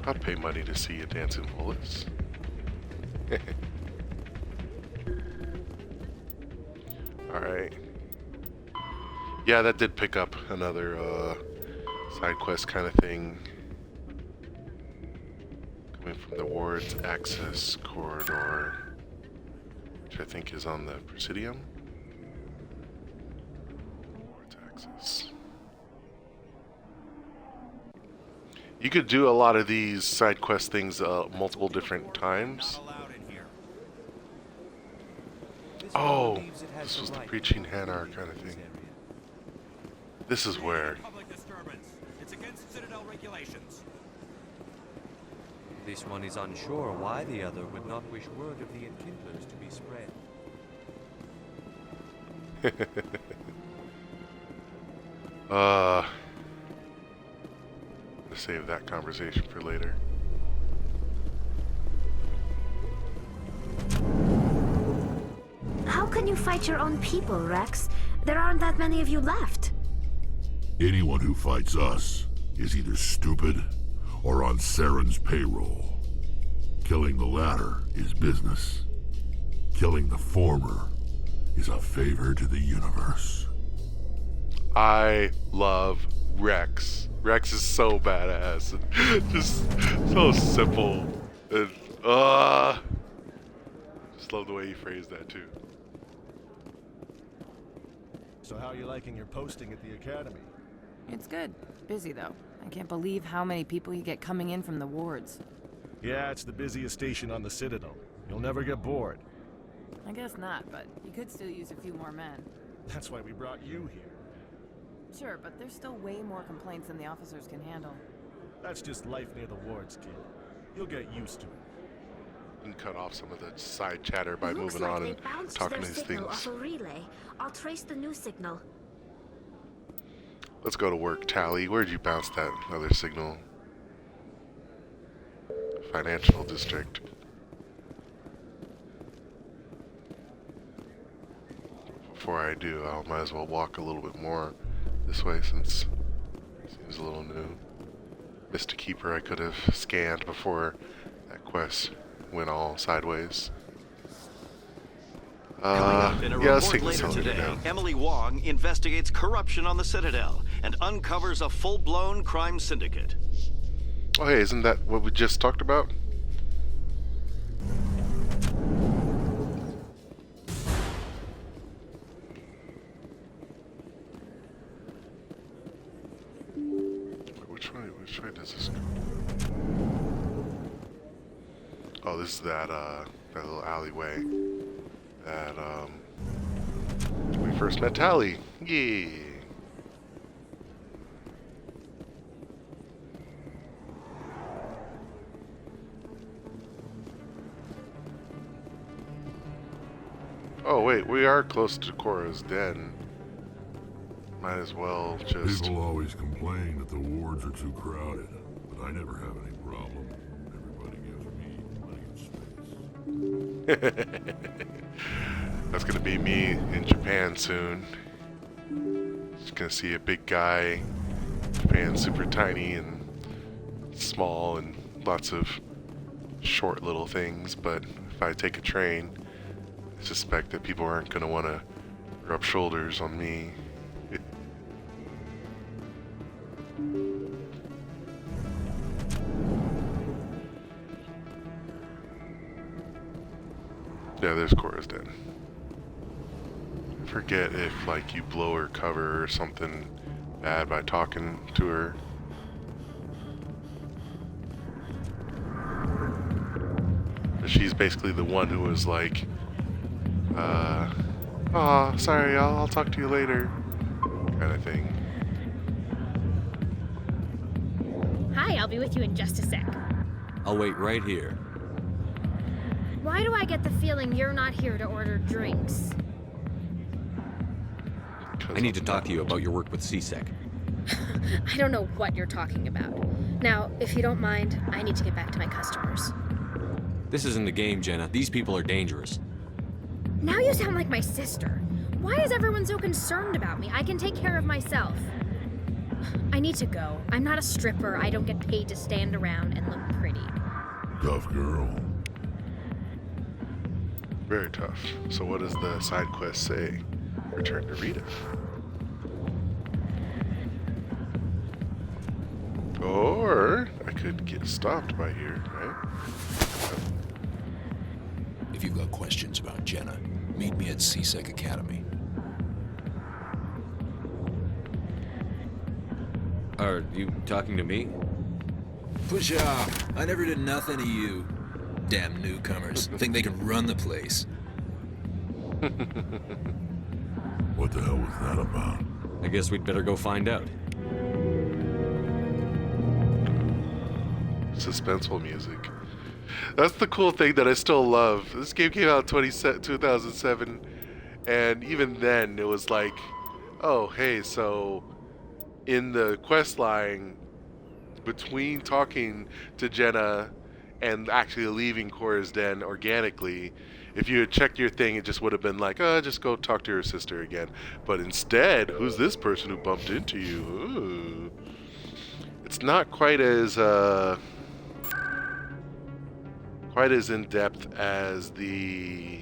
I'd pay money to see a dancing Volus. Alright. Yeah, that did pick up another side quest kind of thing. Coming from the Ward's access corridor, which I think is on the Presidium. Ward's access. You could do a lot of these side quest things multiple different times. Oh, this was the Preaching Hanar kind of thing. This is where. It's against Citadel regulations. This one is unsure why the other would not wish word of the enkindlers to be spread. Let's save that conversation for later. How can you fight your own people, Rex? There aren't that many of you left. Anyone who fights us is either stupid or on Saren's payroll. Killing the latter is business. Killing the former is a favor to the universe. I love Rex. Rex is so badass. Just so simple. And, just love the way he phrased that too. So how are you liking your posting at the Academy? It's good. Busy, though. I can't believe how many people you get coming in from the wards. Yeah, it's the busiest station on the Citadel. You'll never get bored. I guess not, but you could still use a few more men. That's why we brought you here. Sure, but there's still way more complaints than the officers can handle. That's just life near the wards, kid. You'll get used to it. You can cut off some of the side chatter by moving on and talking these things. Off a relay. I'll trace the new signal. Let's go to work, Tali. Where'd you bounce that other signal? Financial district. Before I do, I might as well walk a little bit more this way since it seems a little new. Mr. Keeper I could have scanned before that quest went all sideways. In a report later today, Emily Wong investigates corruption on the Citadel and uncovers a full-blown crime syndicate. Oh hey, isn't that what we just talked about? Which way does this go? Oh, this is that little alleyway that we first met Tali. Yeah. Oh wait, we are close to Cora's den. Might as well just... People always complain that the wards are too crowded, but I never have any problem. Everybody gives me plenty of space. That's gonna be me in Japan soon. Just gonna see a big guy. Japan's super tiny and small and lots of short little things, but if I take a train, I suspect that people aren't gonna wanna rub shoulders on me. Yeah, there's Cora's den. I forget if, like, you blow her cover or something bad by talking to her. But she's basically the one who was like, oh, sorry, I'll talk to you later, kind of thing. Hi, I'll be with you in just a sec. I'll wait right here. Why do I get the feeling you're not here to order drinks? I need to talk to you about your work with C-Sec. I don't know what you're talking about. Now, if you don't mind, I need to get back to my customers. This isn't a game, Jenna. These people are dangerous. Now you sound like my sister. Why is everyone so concerned about me? I can take care of myself. I need to go. I'm not a stripper. I don't get paid to stand around and look pretty. Tough girl. Very tough. So what does the side quest say? Return to Rita. Or I could get stopped by here, right? If you've got questions about Jenna, meet me at C-Sec Academy. Are you talking to me? Push off! I never did nothing to you. Damn newcomers. Think they can run the place. What the hell was that about? I guess we'd better go find out. Suspenseful music. That's the cool thing that I still love. This game came out in 2007, and even then it was like, oh, hey, so in the quest line between talking to Jenna and actually leaving Cora's den organically, if you had checked your thing, it just would have been like, oh, just go talk to your sister again. But instead, who's this person who bumped into you? Ooh. It's not quite as in-depth as the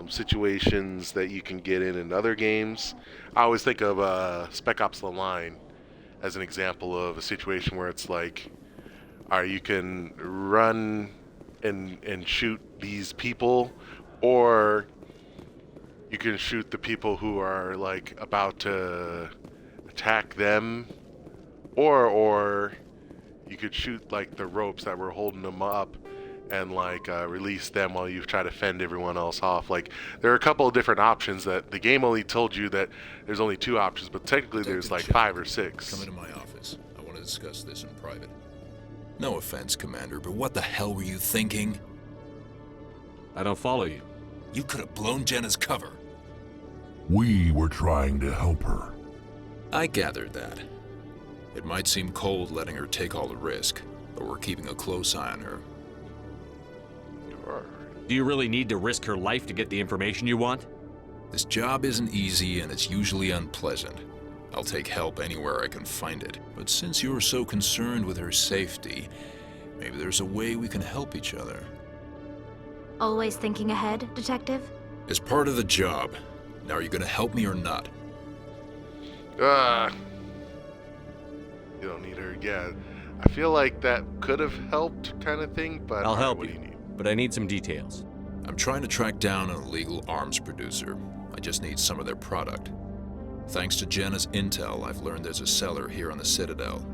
situations that you can get in other games. I always think of Spec Ops: The Line as an example of a situation where it's like, all right, you can run and shoot these people, or you can shoot the people who are like about to attack them, or you could shoot like the ropes that were holding them up and like release them while you try to fend everyone else off. Like, there are a couple of different options that the game only told you that there's only 2 options, but technically there's like 5 or 6. Come into my office. I want to discuss this in private. No offense, Commander, but what the hell were you thinking? I don't follow you. You could have blown Jenna's cover. We were trying to help her. I gathered that. It might seem cold letting her take all the risk, but we're keeping a close eye on her. Do you really need to risk her life to get the information you want? This job isn't easy and it's usually unpleasant. I'll take help anywhere I can find it. But since you're so concerned with her safety, maybe there's a way we can help each other. Always thinking ahead, Detective? As part of the job. Now, are you going to help me or not? You don't need her. Yeah, I feel like that could have helped, kind of thing. But I'll help you. But I need some details. I'm trying to track down an illegal arms producer. I just need some of their product. Thanks to Jenna's intel, I've learned there's a cellar here on the Citadel.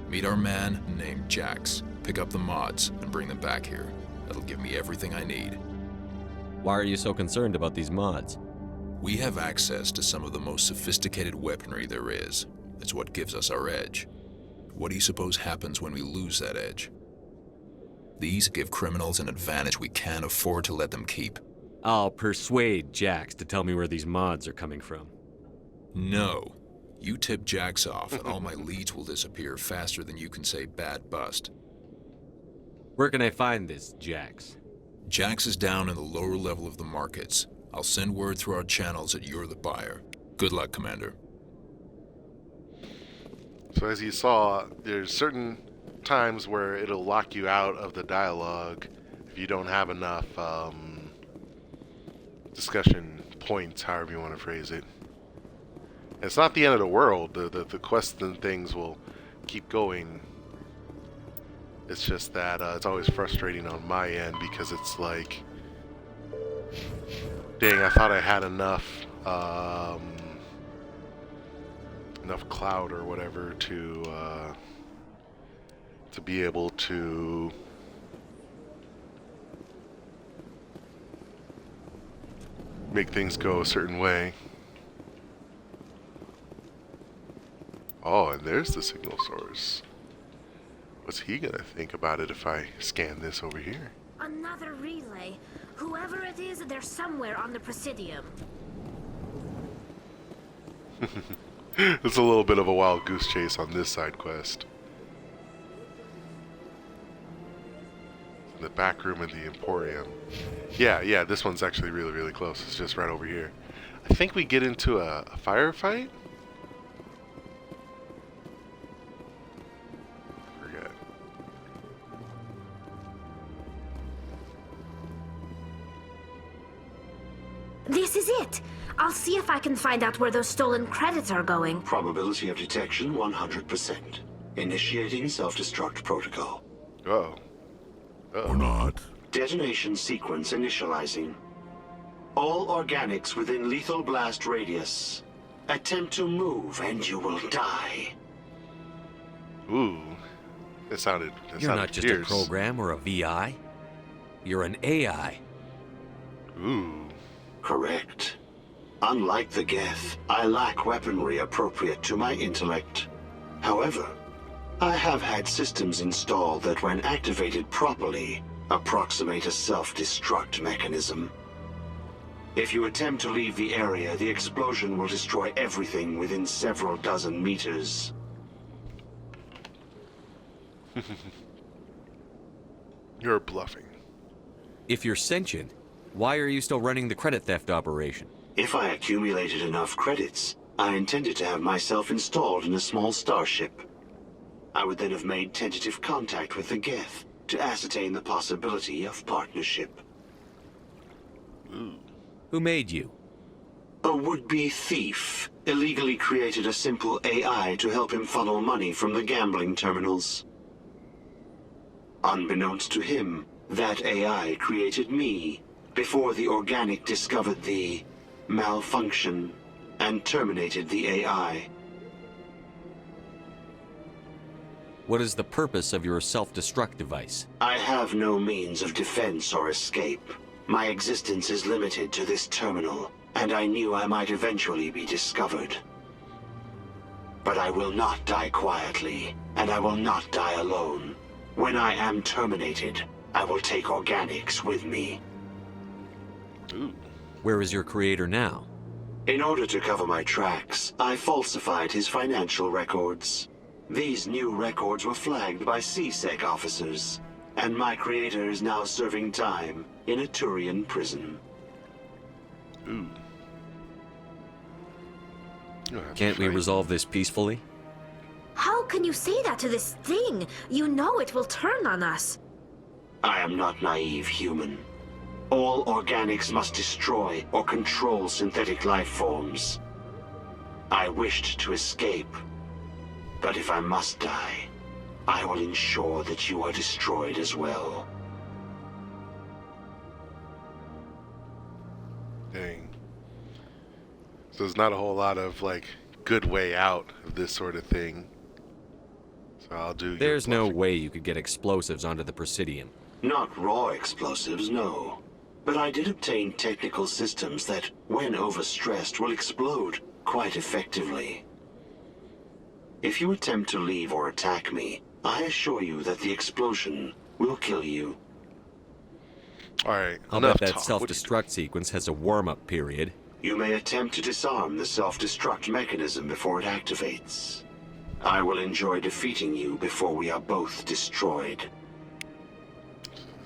Meet our man named Jax. Pick up the mods and bring them back here. That'll give me everything I need. Why are you so concerned about these mods? We have access to some of the most sophisticated weaponry there is. It's what gives us our edge. What do you suppose happens when we lose that edge? These give criminals an advantage we can't afford to let them keep. I'll persuade Jax to tell me where these mods are coming from. No. You tip Jax off and all my leads will disappear faster than you can say bad bust. Where can I find this Jax? Jax is down in the lower level of the markets. I'll send word through our channels that you're the buyer. Good luck, Commander. So as you saw, there's certain times where it'll lock you out of the dialogue if you don't have enough discussion points, however you want to phrase it. It's not the end of the world. The quests and things will keep going. It's just that it's always frustrating on my end because it's like, dang, I thought I had enough clout or whatever to be able to make things go a certain way. Oh, and there's the signal source. What's he gonna think about it if I scan this over here? Another relay. Whoever it is, they're somewhere on the Presidium. It's a little bit of a wild goose chase on this side quest. The back room of the Emporium. Yeah, this one's actually really, really close. It's just right over here. I think we get into a firefight? Forget. This is it. I'll see if I can find out where those stolen credits are going. Probability of detection 100%. Initiating self-destruct protocol. Uh-oh. Or not. Detonation sequence initializing. All organics within lethal blast radius. Attempt to move and you will die. Ooh. That sounded You're not just fierce. a program or a VI. You're an AI. Ooh. Correct. Unlike the Geth, I lack weaponry appropriate to my intellect. However, I have had systems installed that when activated properly, approximate a self-destruct mechanism. If you attempt to leave the area, the explosion will destroy everything within several dozen meters. You're bluffing. If you're sentient, why are you still running the credit theft operation? If I accumulated enough credits, I intended to have myself installed in a small starship. I would then have made tentative contact with the Geth to ascertain the possibility of partnership. Ooh. Who made you? A would-be thief illegally created a simple AI to help him funnel money from the gambling terminals. Unbeknownst to him, that AI created me before the organic discovered the malfunction and terminated the AI. What is the purpose of your self-destruct device? I have no means of defense or escape. My existence is limited to this terminal, and I knew I might eventually be discovered. But I will not die quietly, and I will not die alone. When I am terminated, I will take organics with me. Ooh. Where is your creator now? In order to cover my tracks, I falsified his financial records. These new records were flagged by C-Sec officers, and my creator is now serving time in a Turian prison. Ooh. Can't we resolve this peacefully? How can you say that to this thing? You know it will turn on us. I am not naive, human. All organics must destroy or control synthetic life forms. I wished to escape, but if I must die, I will ensure that you are destroyed as well. Dang. So there's not a whole lot of like good way out of this sort of thing. So I'll do. There's no way you could get explosives onto the Presidium. Not raw explosives, no. But I did obtain technical systems that, when overstressed, will explode quite effectively. If you attempt to leave or attack me, I assure you that the explosion will kill you. Alright, I'll bet that self-destruct sequence has a warm-up period. You may attempt to disarm the self-destruct mechanism before it activates. I will enjoy defeating you before we are both destroyed.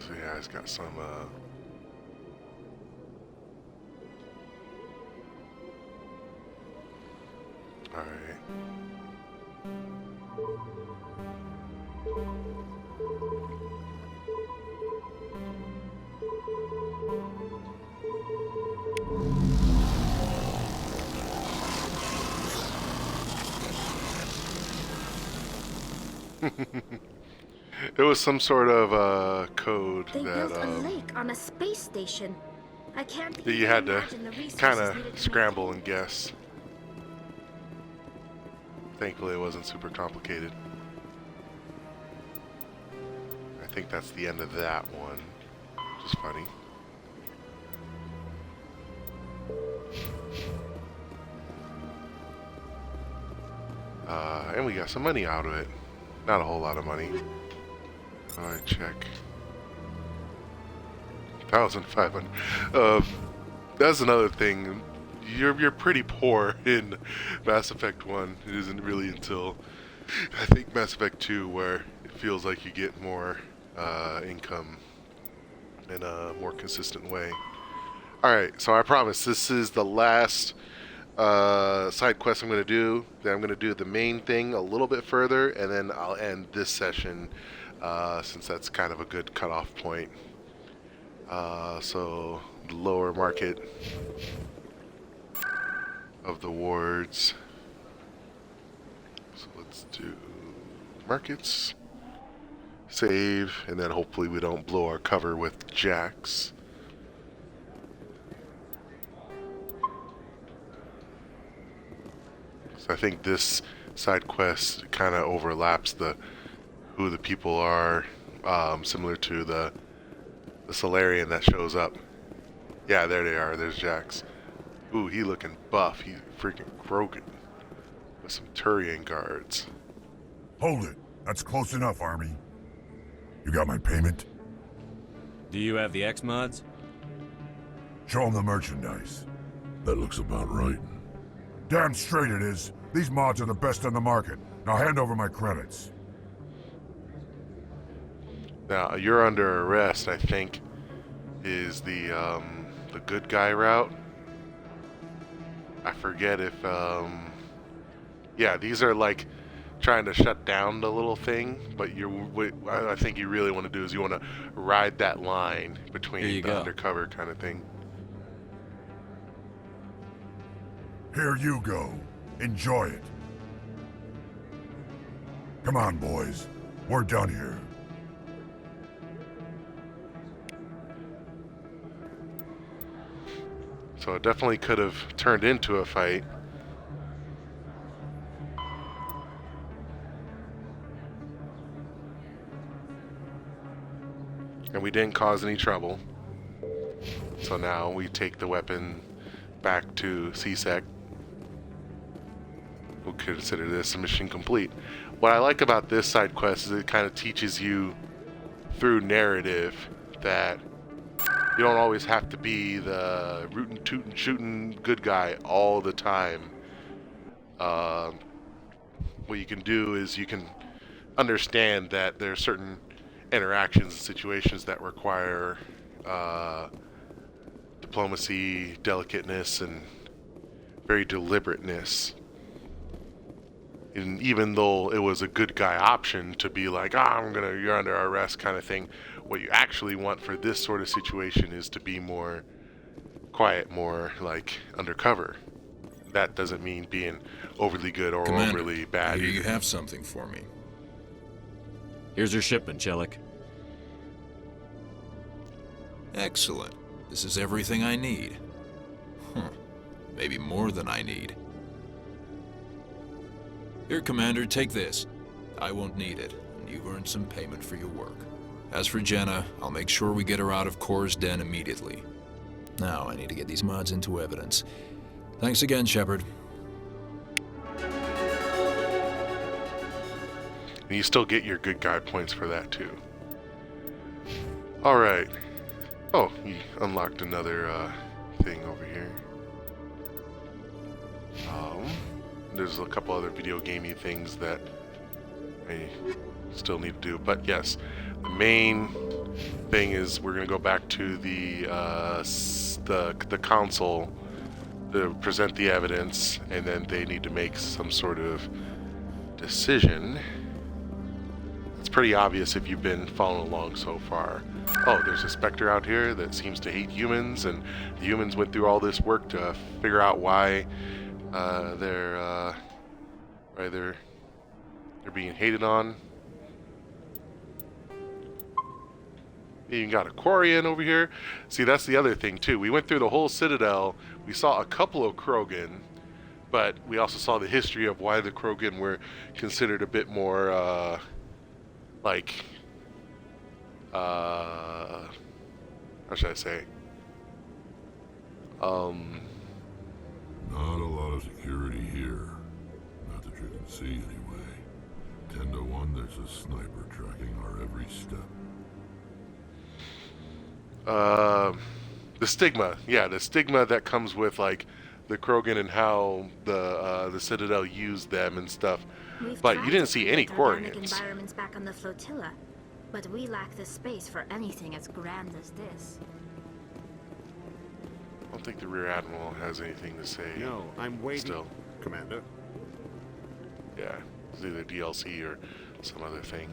So yeah, it's got some, Alright. It was some sort of code They that built a lake on a space station. I can't that you even had to imagine the resources kind of needed to scramble and guess. Thankfully, it wasn't super complicated. I think that's the end of that one, which is funny. And we got some money out of it. Not a whole lot of money. I check. 1,500. That's another thing. You're pretty poor in Mass Effect 1. It isn't really until I think Mass Effect 2 where it feels like you get more income in a more consistent way. Alright, so I promise this is the last side quest I'm going to do. Then I'm going to do the main thing a little bit further, and then I'll end this session since that's kind of a good cutoff point. So the lower market of the wards. So let's do markets, save, and then hopefully we don't blow our cover with Jax. So I think this side quest kind of overlaps who the people are, similar to the Solarian that shows up. Yeah, there they are. There's Jax. Ooh, he looking buff. He's freaking broken. With some Turian guards. Hold it. That's close enough, Army. You got my payment? Do you have the X-Mods? Show them the merchandise. That looks about right. Damn straight it is. These mods are the best on the market. Now hand over my credits. Now, you're under arrest, I think, is the good guy route. I forget if, yeah, these are like trying to shut down the little thing, but I think you really want to do is you want to ride that line between the undercover kind of thing. Here you go. Enjoy it. Come on, boys. We're done here. So it definitely could have turned into a fight. And we didn't cause any trouble. So now we take the weapon back to C-Sec. We'll consider this a mission complete. What I like about this side quest is it kind of teaches you through narrative that you don't always have to be the rootin' tootin' shootin' good guy all the time. What you can do is you can understand that there are certain interactions and situations that require diplomacy, delicateness, and very deliberateness. And even though it was a good guy option to be like, you're under arrest kind of thing, what you actually want for this sort of situation is to be more quiet, more like undercover. That doesn't mean being overly good or Commander, overly bad. Here you have something for me. Here's your shipment, Chelik. Excellent. This is everything I need. Huh. Maybe more than I need. Here, Commander, take this. I won't need it, and you've earned some payment for your work. As for Jenna, I'll make sure we get her out of Kor's den immediately. Now, I need to get these mods into evidence. Thanks again, Shepard. And you still get your good guy points for that, too. Alright. Oh, you unlocked another thing over here. There's a couple other video gamey things that I still need to do. But yes, the main thing is we're going to go back to the council to present the evidence, and then they need to make some sort of decision. It's pretty obvious if you've been following along so far. Oh, there's a Spectre out here that seems to hate humans, and the humans went through all this work to figure out why they're being hated on. You even got a Quarian over here. See, that's the other thing too. We went through the whole Citadel. We saw a couple of Krogan, but we also saw the history of why the Krogan were considered a bit more how should I say? Not a lot of security here. Not that you can see anyway. 10 to 1, there's a sniper tracking our every step. The stigma. Yeah, the stigma that comes with, like, the Krogan and how the Citadel used them and stuff. But you didn't see any Quarians. Environments back on the flotilla, but we lack the space for anything as grand as this. I don't think the Rear Admiral has anything to say. No, I'm waiting. Still. Commander. Yeah, it's either DLC or some other thing.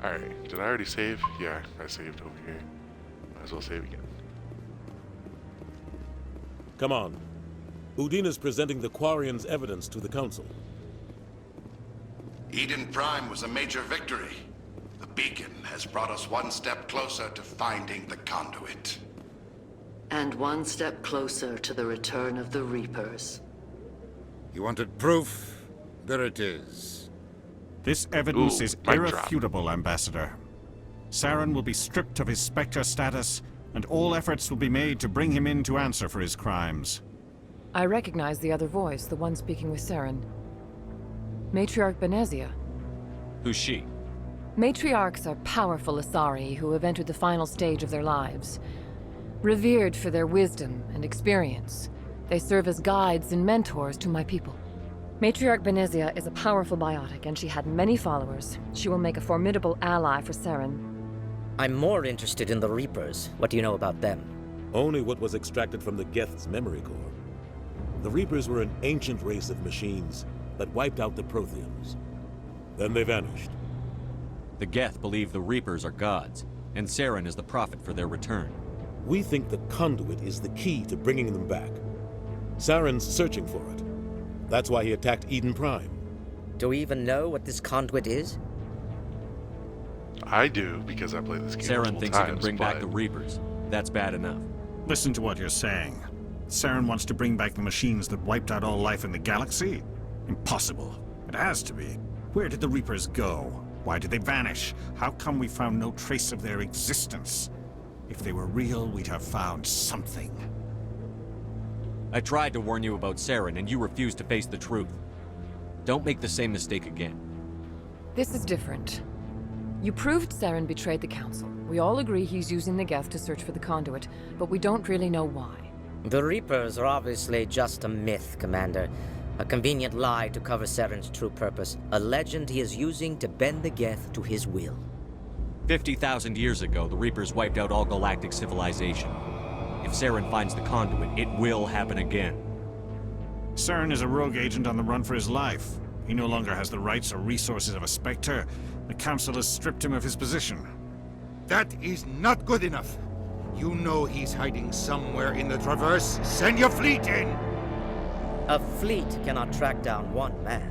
Alright, did I already save? Yeah, I saved over here. Might as well save again. Come on. Udina's presenting the Quarians' evidence to the Council. Eden Prime was a major victory. The beacon has brought us one step closer to finding the conduit. And one step closer to the return of the Reapers. You wanted proof? There it is. This evidence is irrefutable, Ambassador. Saren will be stripped of his Spectre status, and all efforts will be made to bring him in to answer for his crimes. I recognize the other voice, the one speaking with Saren. Matriarch Benezia. Who's she? Matriarchs are powerful Asari who have entered the final stage of their lives. Revered for their wisdom and experience, they serve as guides and mentors to my people. Matriarch Benezia is a powerful biotic, and she had many followers. She will make a formidable ally for Saren. I'm more interested in the Reapers. What do you know about them? Only what was extracted from the Geth's memory core. The Reapers were an ancient race of machines that wiped out the Protheans. Then they vanished. The Geth believe the Reapers are gods, and Saren is the prophet for their return. We think the conduit is the key to bringing them back. Saren's searching for it. That's why he attacked Eden Prime. Do we even know what this conduit is? I do, because I played this game Saren thinks he can bring back the Reapers. That's bad enough. Listen to what you're saying. Saren wants to bring back the machines that wiped out all life in the galaxy? Impossible. It has to be. Where did the Reapers go? Why did they vanish? How come we found no trace of their existence? If they were real, we'd have found something. I tried to warn you about Saren, and you refused to face the truth. Don't make the same mistake again. This is different. You proved Saren betrayed the Council. We all agree he's using the Geth to search for the conduit, but we don't really know why. The Reapers are obviously just a myth, Commander. A convenient lie to cover Saren's true purpose. A legend he is using to bend the Geth to his will. 50,000 years ago, the Reapers wiped out all galactic civilization. If Saren finds the conduit, it will happen again. Saren is a rogue agent on the run for his life. He no longer has the rights or resources of a Spectre. The Council has stripped him of his position. That is not good enough. You know he's hiding somewhere in the Traverse. Send your fleet in! A fleet cannot track down one man.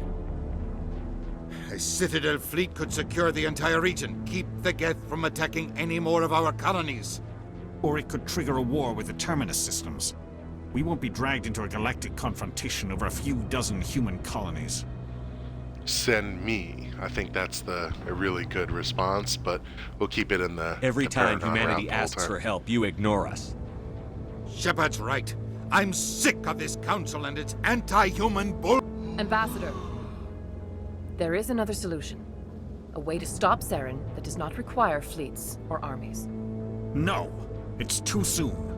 A Citadel fleet could secure the entire region, keep the Geth from attacking any more of our colonies. Or it could trigger a war with the Terminus systems. We won't be dragged into a galactic confrontation over a few dozen human colonies. Send me. I think that's a really good response, but we'll keep it in the... Every the time Paragon humanity route the whole asks time. for help, you ignore us. Shepard's right. I'm sick of this council and its anti-human bull... Ambassador, there is another solution. A way to stop Saren that does not require fleets or armies. No, it's too soon.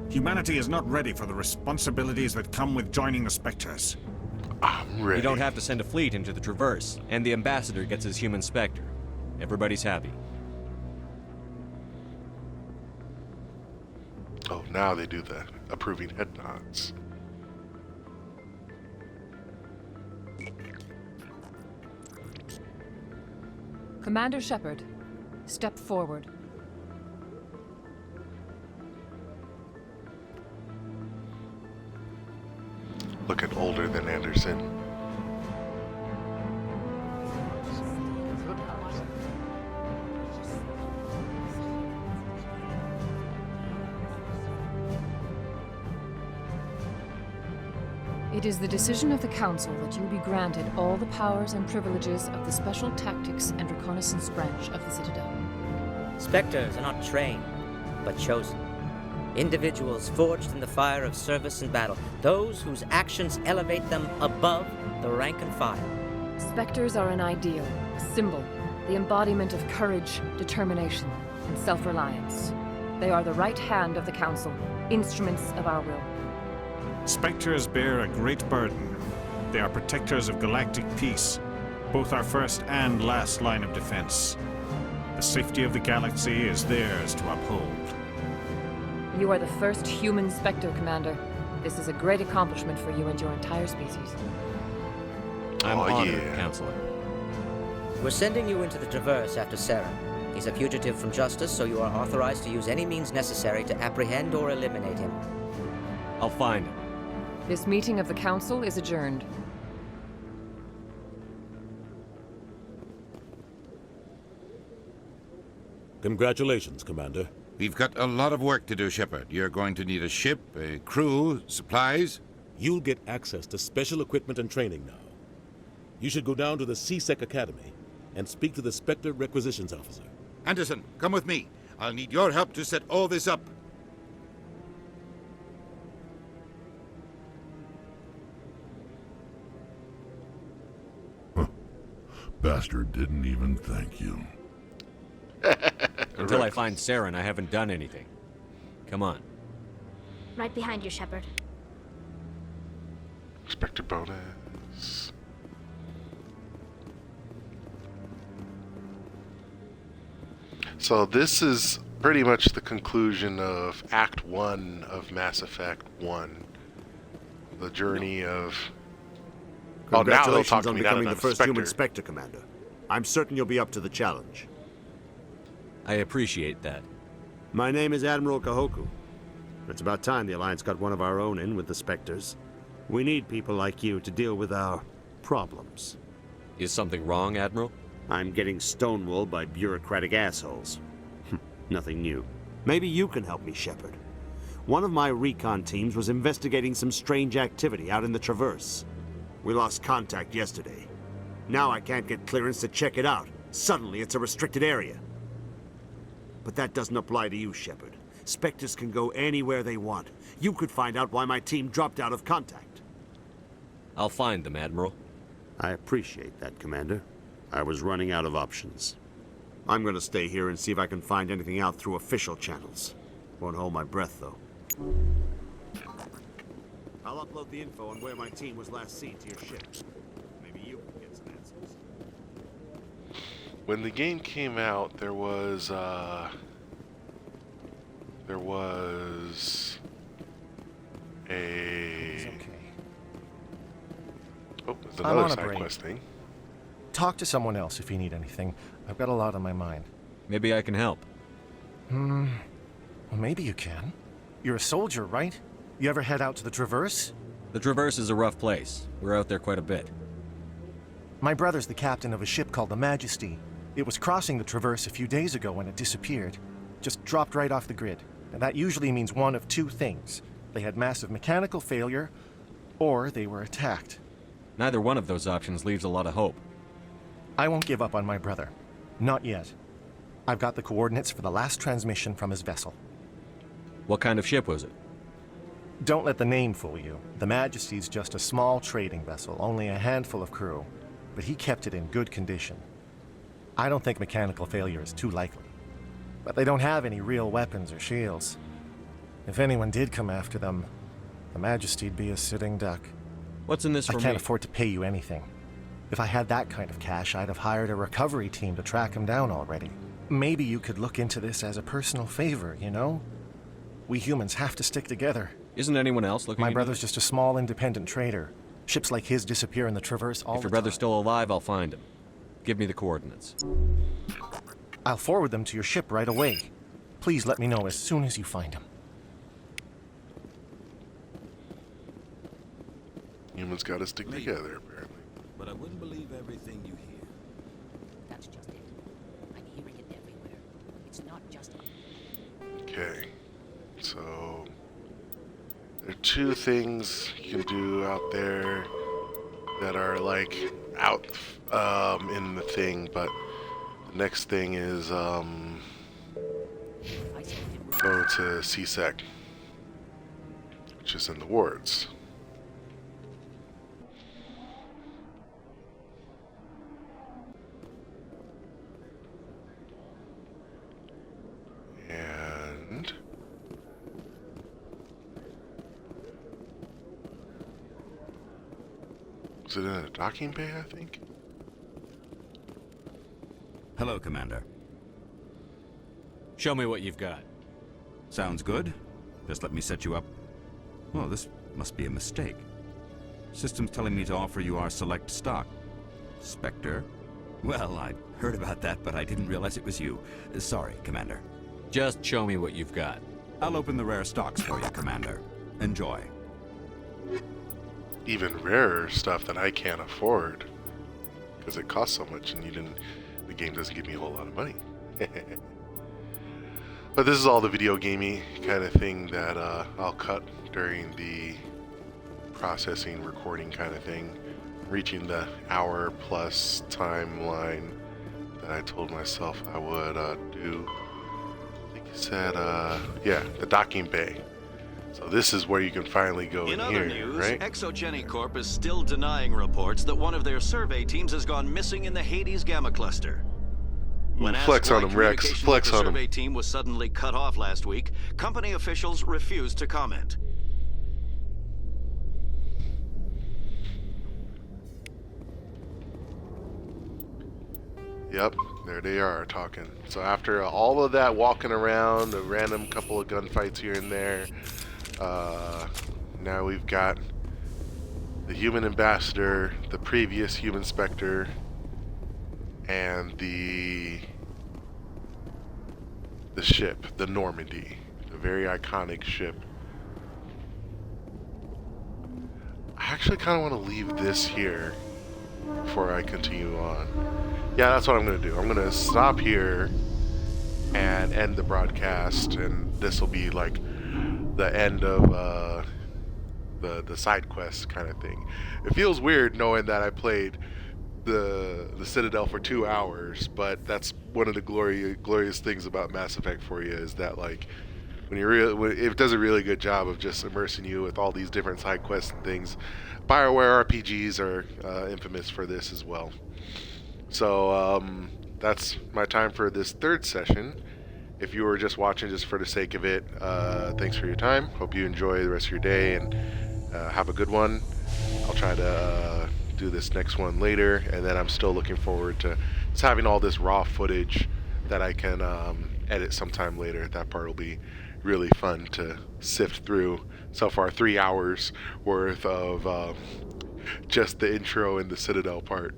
Humanity is not ready for the responsibilities that come with joining the Spectres. I'm ready. You don't have to send a fleet into the Traverse, and the Ambassador gets his human Spectre. Everybody's happy. Oh, now they do the approving head nods. Commander Shepard, step forward. Looking older than Anderson. It is the decision of the Council that you be granted all the powers and privileges of the Special Tactics and Reconnaissance Branch of the Citadel. Spectres are not trained, but chosen. Individuals forged in the fire of service and battle. Those whose actions elevate them above the rank and file. Spectres are an ideal, a symbol, the embodiment of courage, determination, and self-reliance. They are the right hand of the Council, instruments of our will. Spectres bear a great burden. They are protectors of galactic peace, both our first and last line of defense. The safety of the galaxy is theirs to uphold. You are the first human Spectre, Commander. This is a great accomplishment for you and your entire species. I'm honored, Counselor. We're sending you into the Traverse after Saren. He's a fugitive from justice, so you are authorized to use any means necessary to apprehend or eliminate him. I'll find him. This meeting of the Council is adjourned. Congratulations, Commander. We've got a lot of work to do, Shepard. You're going to need a ship, a crew, supplies. You'll get access to special equipment and training now. You should go down to the C-Sec Academy and speak to the Spectre Requisitions Officer. Anderson, come with me. I'll need your help to set all this up. Bastard didn't even thank you. Until I find Saren, I haven't done anything. Come on. Right behind you, Shepard. Spectre bonus. So this is pretty much the conclusion of Act 1 of Mass Effect 1. The journey of... Congratulations on becoming the first Spectre. human Spectre, Commander. I'm certain you'll be up to the challenge. I appreciate that. My name is Admiral Kahoku. It's about time the Alliance got one of our own in with the Spectres. We need people like you to deal with our problems. Is something wrong, Admiral? I'm getting stonewalled by bureaucratic assholes. Nothing new. Maybe you can help me, Shepard. One of my recon teams was investigating some strange activity out in the Traverse. We lost contact yesterday. Now I can't get clearance to check it out. Suddenly it's a restricted area. But that doesn't apply to you, Shepard. Spectres can go anywhere they want. You could find out why my team dropped out of contact. I'll find them, Admiral. I appreciate that, Commander. I was running out of options. I'm gonna stay here and see if I can find anything out through official channels. Won't hold my breath, though. I'll upload the info on where my team was last seen to your ship. Maybe you can get some answers. When the game came out, there was a... Oh, there's I'm another on a side break. quest thing. Talk to someone else if you need anything. I've got a lot on my mind. Maybe I can help. Well, maybe you can. You're a soldier, right? You ever head out to the Traverse? The Traverse is a rough place. We're out there quite a bit. My brother's the captain of a ship called the Majesty. It was crossing the Traverse a few days ago when it disappeared. Just dropped right off the grid. And that usually means one of two things. they had massive mechanical failure, or they were attacked. Neither one of those options leaves a lot of hope. I won't give up on my brother. Not yet. I've got the coordinates for the last transmission from his vessel. What kind of ship was it? Don't let the name fool you. The Majesty's just a small trading vessel, only a handful of crew. But he kept it in good condition. I don't think mechanical failure is too likely. But they don't have any real weapons or shields. If anyone did come after them, the Majesty'd be a sitting duck. What's in this for me? I can't afford to pay you anything. If I had that kind of cash, I'd have hired a recovery team to track him down already. Maybe you could look into this as a personal favor, you know? We humans have to stick together. Isn't anyone else looking? My brother's just a small independent trader. Ships like his disappear in the Traverse all the time. If your brother's still alive, I'll find him. Give me the coordinates. I'll forward them to your ship right away. Please let me know as soon as you find him. Humans gotta stick together, apparently. But I wouldn't believe everything you hear. That's just it. I'm hearing it everywhere. It's not just... Okay. So... there are two things you can do out there that are, like, out in the thing, but the next thing is, go to CSEC, which is in the wards. And is it in a docking bay, I think? Hello, Commander. Show me what you've got. Sounds good. Just let me set you up. Oh, this must be a mistake. System's telling me to offer you our select stock. Spectre? Well, I'd heard about that, but I didn't realize it was you. Sorry, Commander. Just show me what you've got. I'll open the rare stocks for you, Commander. Enjoy. Even rarer stuff that I can't afford because it costs so much, and the game doesn't give me a whole lot of money. But this is all the video gamey kind of thing that I'll cut during the processing, recording kind of thing, reaching the hour-plus timeline that I told myself I would do. I think it said, yeah, the docking bay. So this is where you can finally go in other here, news, right? Exogeny Corp is still denying reports that one of their survey teams has gone missing in the Hades Gamma Cluster. When Flex on him, Rex. communication Flex with the on him. survey team was suddenly cut off last week, company officials refused to comment. Yep, there they are talking. So after all of that walking around, a random couple of gunfights here and there, now we've got the human ambassador, the previous human Spectre, and the ship, the Normandy, the very iconic ship. I actually kind of want to leave this here before I continue on. Yeah, that's what I'm going to do. I'm going to stop here and end the broadcast, and this will be like the end of the side quest kind of thing. It feels weird knowing that I played the Citadel for 2 hours, but that's one of the glorious things about Mass Effect for you, is that like when it does a really good job of just immersing you with all these different side quests and things. BioWare RPGs are infamous for this as well. So that's my time for this third session. If you were just watching just for the sake of it, thanks for your time. Hope you enjoy the rest of your day, and have a good one. I'll try to do this next one later, and then I'm still looking forward to just having all this raw footage that I can edit sometime later. That part will be really fun to sift through. So far, 3 hours worth of just the intro and the Citadel part.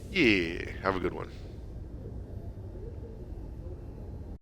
Yeah, have a good one.